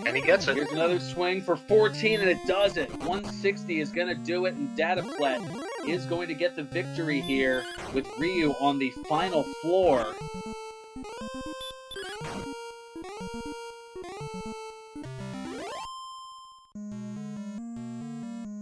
S2: And he gets it.
S1: Here's another swing for 14, and it does it. 160 is going to do it, and dataplet is going to get the victory here with Ryu on the final floor.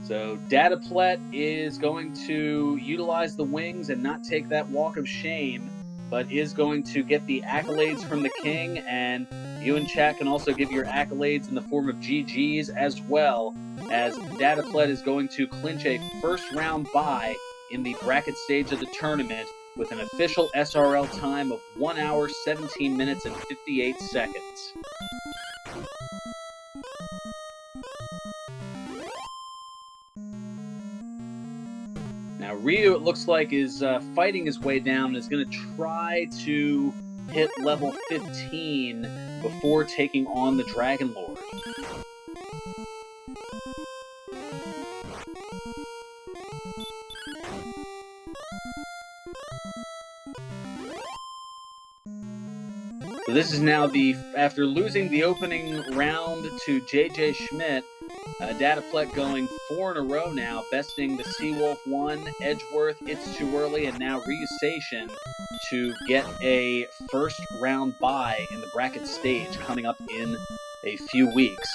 S1: So dataplet is going to utilize the wings and not take that walk of shame, but is going to get the accolades from the king, and you in chat can also give your accolades in the form of GGs, as well as dataplet is going to clinch a first round bye in the bracket stage of the tournament with an official SRL time of 1 hour, 17 minutes, and 58 seconds. Now Ryu, it looks like, is fighting his way down and is going to try to hit level 15 before taking on the Dragon Lord. So this is now after losing the opening round to JJ Schmidt, dataplet going 4 in a row now, besting the Seawolf 1, Edgeworth, It's Too Early, and now ryuseishin to get a first round bye in the bracket stage coming up in a few weeks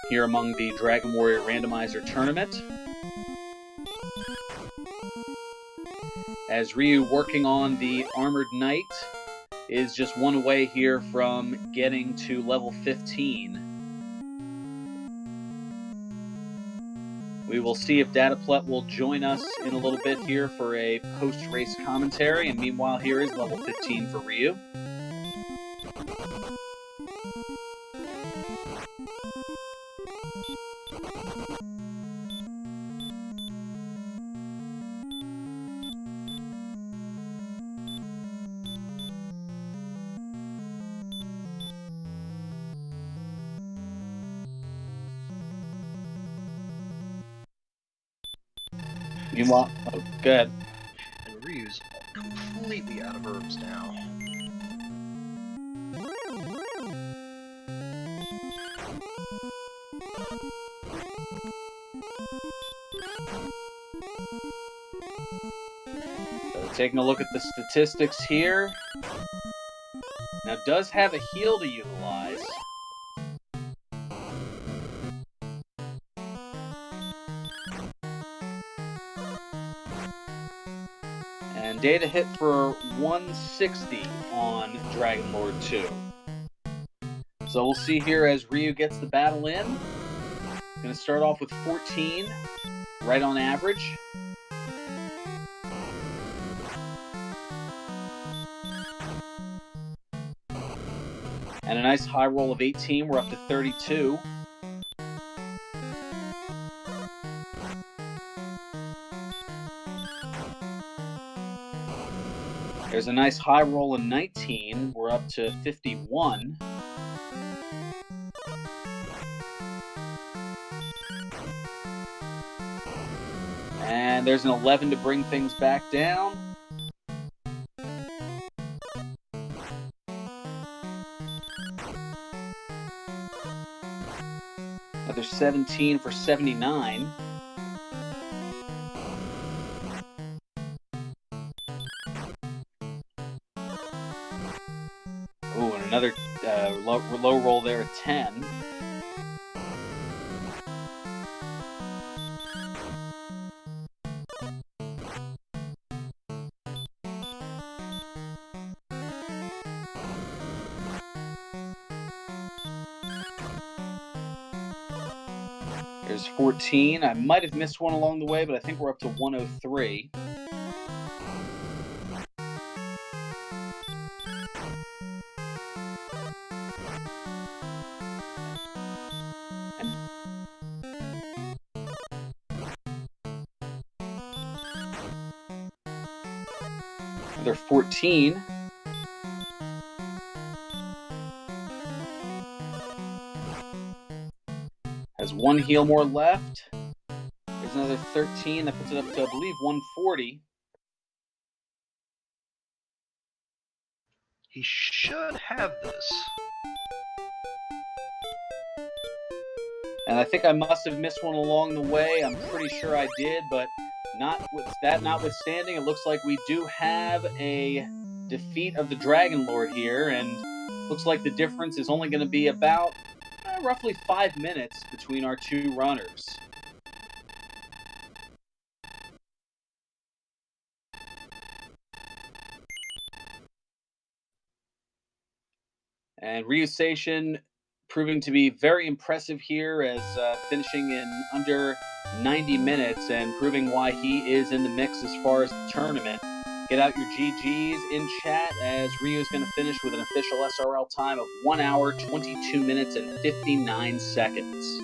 S1: here among the Dragon Warrior Randomizer Tournament. As Ryu, working on the Armored Knight, is just one away here from getting to level 15. We will see if dataplet will join us in a little bit here for a post-race commentary, and meanwhile here is level 15 for Ryu. Meanwhile, oh, good.
S2: And Ryu's completely out of herbs now.
S1: So taking a look at the statistics here. Now does have a heal to utilize. And data hit for 160 on Dragon Lord 2. So we'll see here as Ryu gets the battle in. Going to start off with 14, right on average. And a nice high roll of 18. We're up to 32. There's a nice high roll of 19. We're up to 51. And there's an 11 to bring things back down. Another 17 for 79. Ooh, and another low roll there at 10. There's 14. I might have missed one along the way, but I think we're up to 103. Another 14. Has one heal more left. There's another 13. That puts it up to, I believe, 140.
S2: He should have this.
S1: And I think I must have missed one along the way. I'm pretty sure I did, but notwithstanding, it looks like we do have a defeat of the Dragon Lord here, and looks like the difference is only going to be about roughly 5 minutes between our two runners. And ryuseishin proving to be very impressive here, as finishing in under 90 minutes and proving why he is in the mix as far as the tournament. Get out your GGs in chat, as Ryu is going to finish with an official SRL time of 1 hour, 22 minutes, and 59 seconds.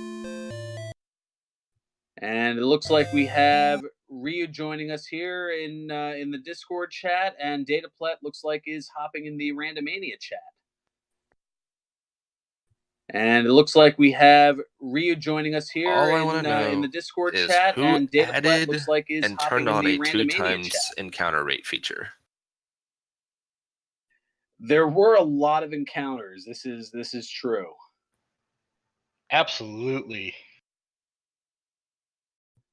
S1: And it looks like we have Ryu joining us here in the Discord chat, and dataplet looks like is hopping in the Randomania chat. And it looks like we have Ryu joining us here in the Discord chat, and dataplet looks like is
S3: and
S1: hopping
S3: turned on
S1: in the
S3: a
S1: Randomania
S3: 2x
S1: chat.
S3: encounter rate feature.
S1: There were a lot of encounters. This is true.
S2: Absolutely.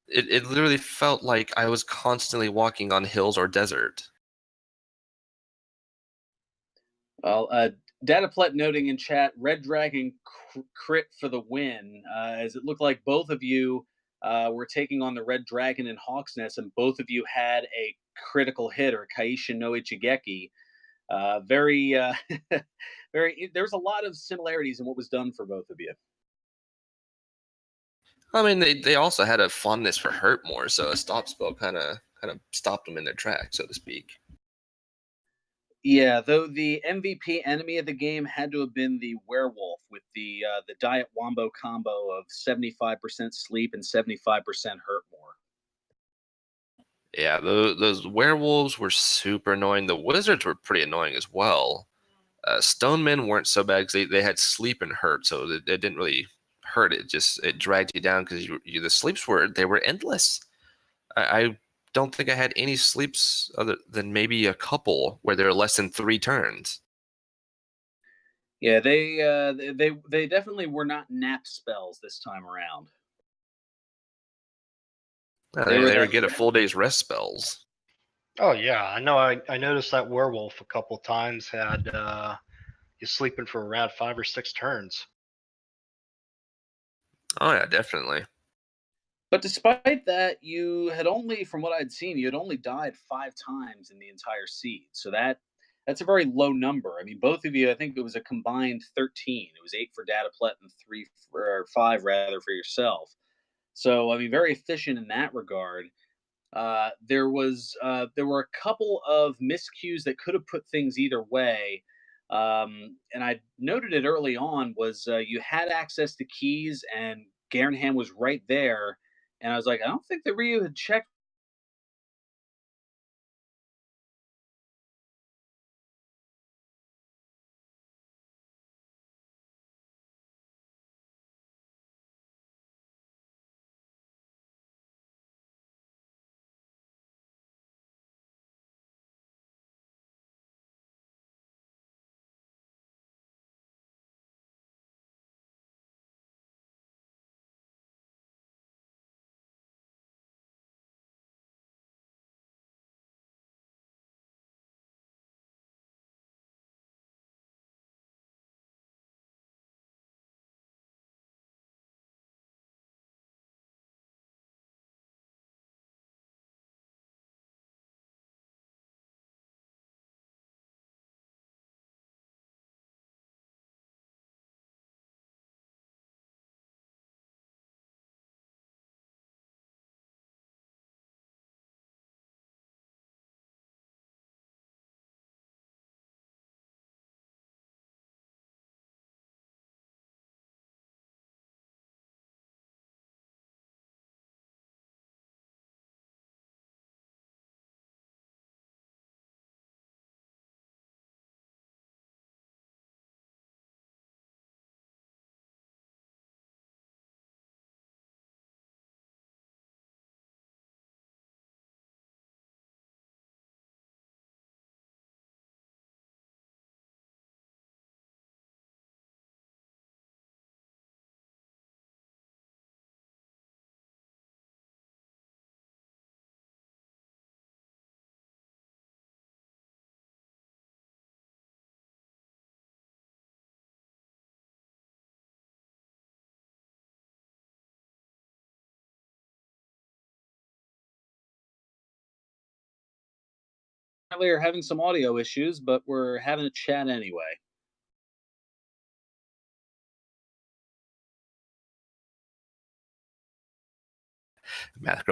S3: It literally felt like I was constantly walking on hills or desert.
S1: Well, dataplet noting in chat, Red Dragon crit for the win, as it looked like both of you were taking on the Red Dragon in Hawk's Nest, and both of you had a critical hit, or Kaisha no Ichigeki. Very, there's a lot of similarities in what was done for both of you.
S3: I mean, they also had a fondness for hurt more, so a stop spell kind of stopped them in their tracks, so to speak.
S1: Yeah, though the MVP enemy of the game had to have been the werewolf with the Diet Wombo combo of 75% sleep and 75% hurt more.
S3: Yeah, those werewolves were super annoying. The wizards were pretty annoying as well. Stone men weren't so bad because they had sleep and hurt, so it didn't really hurt. It dragged you down because the sleeps were endless. I don't think I had any sleeps other than maybe a couple where there were less than 3 turns.
S1: Yeah, they definitely were not nap spells this time around.
S3: They would get a full day's rest spells.
S2: Oh yeah, I know. I noticed that werewolf a couple times had you sleeping for around 5 or 6 turns.
S3: Oh yeah, definitely.
S1: But despite that, you had only, from what I'd seen, you had only died 5 times in the entire seed. So that's a very low number. I mean, both of you, I think it was a combined 13. It was 8 for dataplet and 5 rather for yourself. So I mean, very efficient in that regard. There were a couple of miscues that could have put things either way. And I noted it early on was you had access to keys and Garanham was right there. And I was like, I don't think that Ryu had checked earlier having some audio issues, but we're having a chat anyway.
S3: Math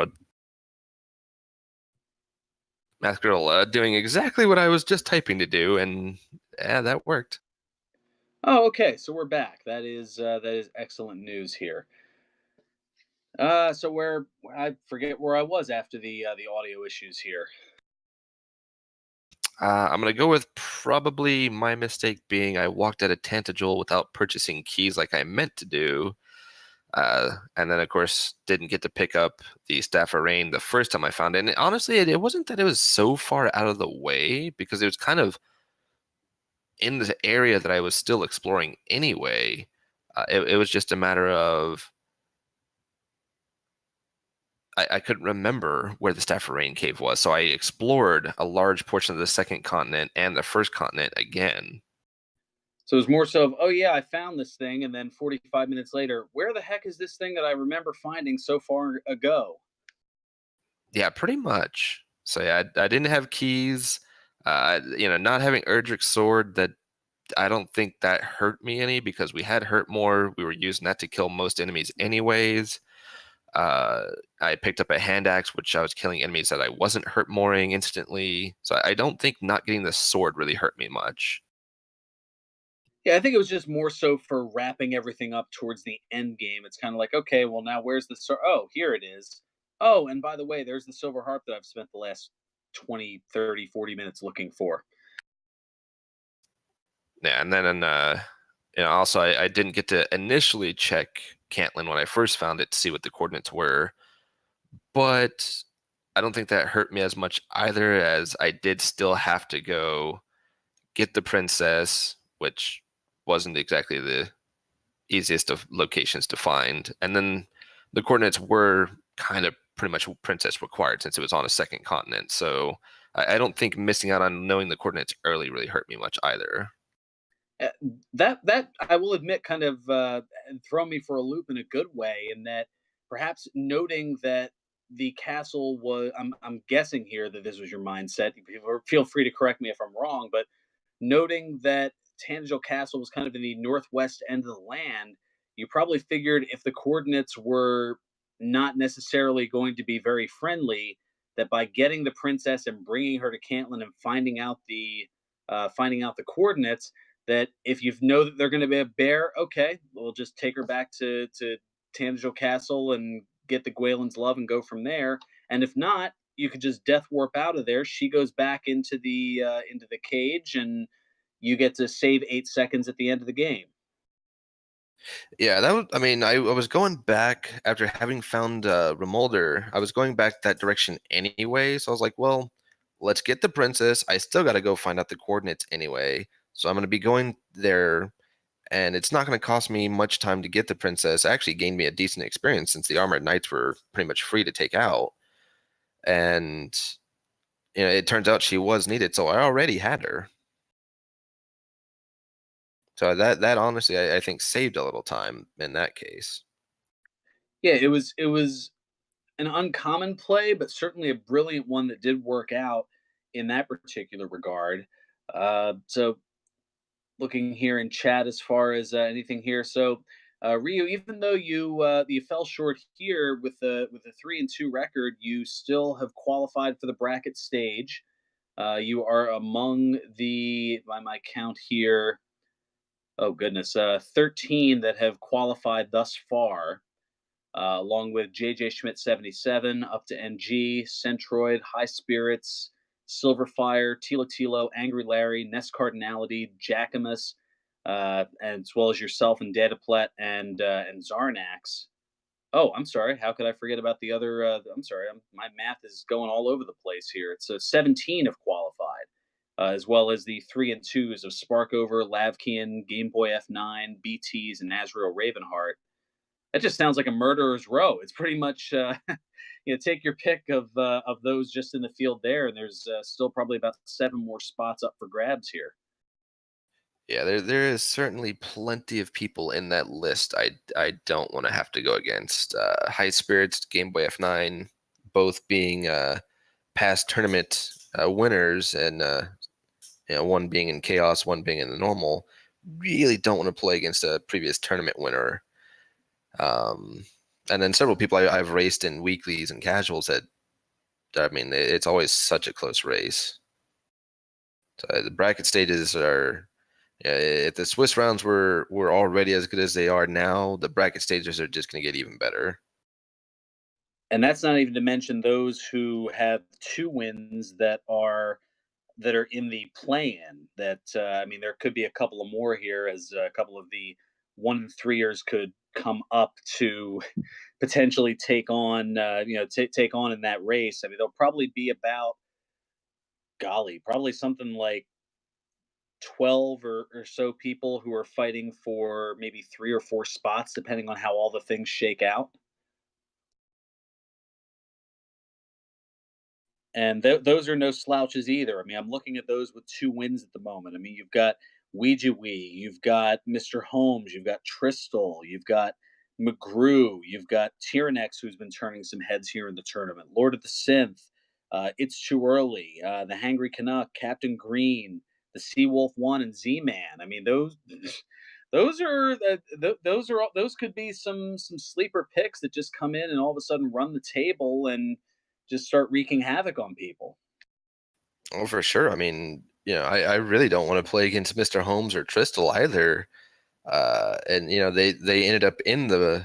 S3: Girl doing exactly what I was just typing to do, and yeah, that worked.
S1: Oh, okay. So we're back. That is excellent news here. So where I forget where I was after the audio issues here.
S3: I'm gonna go with probably my mistake being I walked out of Tantagel without purchasing keys like I meant to do, and then of course didn't get to pick up the Staff of Rain the first time I found it. And honestly, it wasn't that it was so far out of the way because it was kind of in the area that I was still exploring anyway. It was just a matter of I couldn't remember where the Staff of Rain cave was, so I explored a large portion of the second continent and the first continent again.
S1: So it was more so of, oh yeah, I found this thing, and then 45 minutes later, where the heck is this thing that I remember finding so far ago?
S3: Yeah, pretty much. So yeah, I didn't have keys. Not having Erdrick's sword, that I don't think that hurt me any because we had hurt more. We were using that to kill most enemies anyways. Uh, I picked up a hand axe, which I was killing enemies that I wasn't hurt moring instantly. So I don't think not getting the sword really hurt me much.
S1: Yeah, I think it was just more so for wrapping everything up towards the end game. It's kind of like, okay, well now where's the oh, here it is. Oh, and by the way, there's the silver harp that I've spent the last 20, 30, 40 minutes looking for.
S3: Yeah, and then also I didn't get to initially check Cantlin when I first found it to see what the coordinates were, but I don't think that hurt me as much either, as I did still have to go get the princess, which wasn't exactly the easiest of locations to find. And then the coordinates were kind of pretty much princess required since it was on a second continent. So I don't think missing out on knowing the coordinates early really hurt me much either.
S1: Uh, that I will admit kind of throw me for a loop in a good way, in that perhaps noting that the castle was, I'm guessing here that this was your mindset. Feel free to correct me if I'm wrong, but noting that Tangiel Castle was kind of in the northwest end of the land, you probably figured if the coordinates were not necessarily going to be very friendly, that by getting the princess and bringing her to Cantland and finding out the coordinates, that if you know that they're going to be a bear, okay, we'll just take her back to Tangiel Castle and get the Gwaelin's love and go from there. And if not, you could just death warp out of there. She goes back into the cage, and you get to save 8 seconds at the end of the game.
S3: Yeah, that was. I mean, I was going back after having found Remolder. I was going back that direction anyway, so I was like, well, let's get the princess. I still got to go find out the coordinates anyway, so I'm going to be going there, and it's not going to cost me much time to get the princess. Actually, gained me a decent experience since the armored knights were pretty much free to take out, and it turns out she was needed, so I already had her. So that honestly, I think saved a little time in that case.
S1: Yeah, it was an uncommon play, but certainly a brilliant one that did work out in that particular regard. So looking here in chat as far as anything here. So Ryu, even though you fell short here with a 3-2 record, you still have qualified for the bracket stage. You are among the, by my count here, oh goodness, 13 that have qualified thus far, along with JJ Schmidt 77, up to NG, Centroid, High Spirits, Silverfire, Tilo Tilo, Angry Larry, Nest Cardinality, Jackamus, as well as yourself and Dataplet and Zarnax. Oh, I'm sorry. How could I forget about the other? I'm sorry. My math is going all over the place here. It's 17 have qualified, as well as the 3-2s of Sparkover, Lavkian, Game Boy F9, BTs, and Azrael Ravenheart. That just sounds like a murderer's row. It's pretty much take your pick of those just in the field there, and there's still probably about 7 more spots up for grabs here.
S3: Yeah, there is certainly plenty of people in that list I don't want to have to go against. High Spirits, Game Boy F9, both being past tournament winners, and one being in Chaos, one being in the normal. Really don't want to play against a previous tournament winner. And then several people I've raced in weeklies and casuals that, I mean, it's always such a close race. So the bracket stages are. Yeah, if the Swiss rounds were already as good as they are now, the bracket stages are just going to get even better.
S1: And that's not even to mention those who have 2 wins that are in the play-in. That I mean, there could be a couple of more here, as a couple of the 1-3ers could come up to potentially take on, take on in that race. I mean, there'll probably be about, golly, probably something like 12 or so people who are fighting for maybe 3 or 4 spots, depending on how all the things shake out. And those are no slouches either. I mean, I'm looking at those with 2 wins at the moment. I mean, you've got Ouija Wee, you've got Mr. Holmes, you've got Tristal, you've got McGrew, you've got Tyrannex, who's been turning some heads here in the tournament, Lord of the Synth, It's Too Early, the Hangry Canuck, Captain Green, the Seawolf One, and Z-Man. I mean, those those could be some sleeper picks that just come in and all of a sudden run the table and just start wreaking havoc on people.
S3: Oh, for sure. I mean, I really don't want to play against Mr. Holmes or Tristal either. And they ended up in the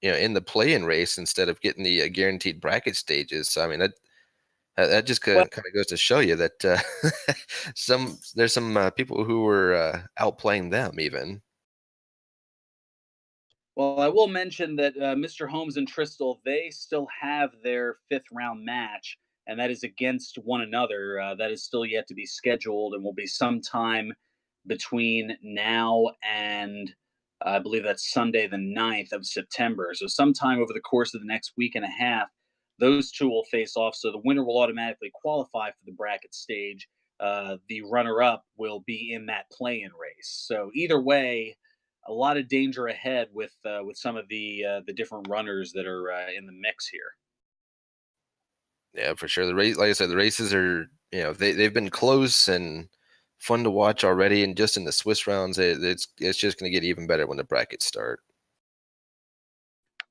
S3: in the play-in race instead of getting the guaranteed bracket stages. So I mean that just kind
S1: Well,
S3: of goes to show you that there's some people who were outplaying them even.
S1: well, I will mention that Mr. Holmes and Tristal, they still have their 5th round match, and that is against one another. That is still yet to be scheduled, and will be sometime between now and I believe that's Sunday, the 9th of September. So sometime over the course of the next week and a half, those two will face off. So the winner will automatically qualify for the bracket stage. The runner-up will be in that play-in race. So either way, a lot of danger ahead with some of the different runners that are in the mix here.
S3: Yeah, for sure. The race, like I said, the races are, they've been close and fun to watch already, and just in the Swiss rounds, it's just going to get even better when the brackets start.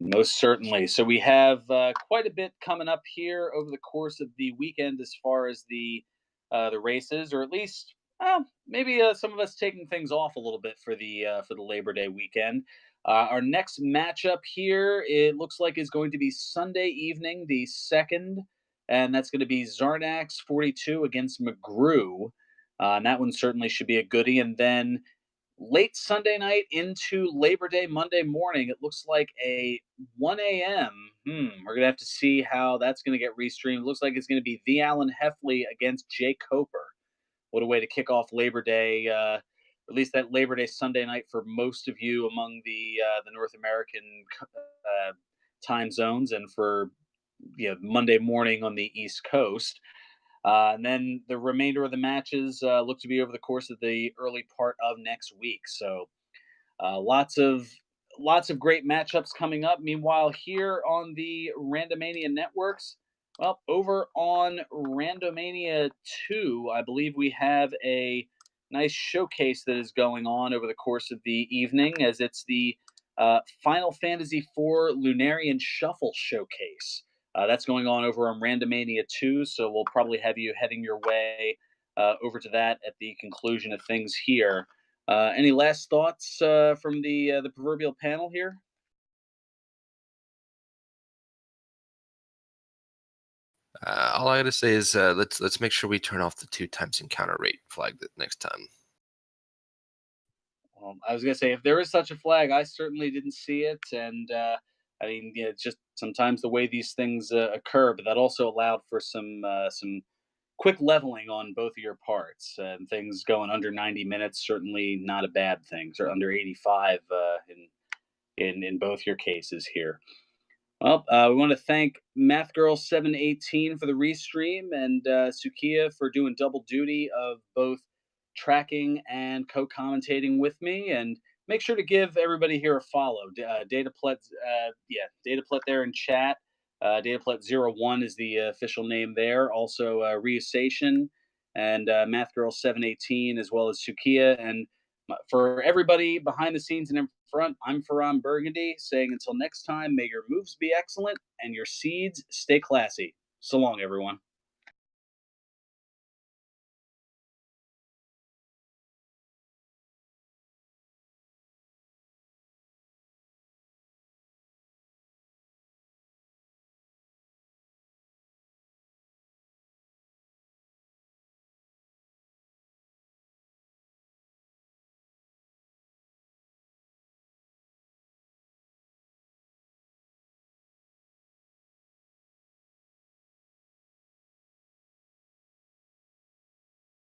S1: Most certainly. So we have quite a bit coming up here over the course of the weekend, as far as the races, or at least maybe some of us taking things off a little bit for the Labor Day weekend. Our next matchup here, it looks like, is going to be Sunday evening, the second, and that's going to be Zarnax 42 against McGrew. And that one certainly should be a goodie. And then late Sunday night into Labor Day Monday morning, it looks like a 1 a.m. We're gonna have to see how that's gonna get restreamed. It looks like it's gonna be the Alan Heffley against Jay Coper. What a way to kick off Labor Day, at least that Labor Day Sunday night for most of you among the North American uh, time zones, and for Monday morning on the East Coast. And then the remainder of the matches look to be over the course of the early part of next week. So lots of great matchups coming up. Meanwhile, here on the Randomania networks, well, over on Randomania 2, I believe we have a nice showcase that is going on over the course of the evening, as it's the Final Fantasy IV Lunarian Shuffle showcase. That's going on over on Randomania 2, so we'll probably have you heading your way over to that at the conclusion of things here. Any last thoughts from the proverbial panel here?
S3: All I gotta say is let's make sure we turn off the 2 times encounter rate flag next time.
S1: I was gonna say, if there is such a flag, I certainly didn't see it, and I mean, yeah, it's just sometimes the way these things occur. But that also allowed for some quick leveling on both of your parts, and things going under 90 minutes. Certainly not a bad thing. Or under 85 in both your cases here. Well, we want to thank Math Girl 718 for the restream, and Sukiya for doing double duty of both tracking and co-commentating with me. And make sure to give everybody here a follow. Dataplet, Dataplet there in chat. Dataplet01 is the official name there. Also, ryuseishin and Math Girl 718, as well as Sukiya. And for everybody behind the scenes and in front, I'm Ferran Burgundy, saying until next time, may your moves be excellent and your seeds stay classy. So long, everyone.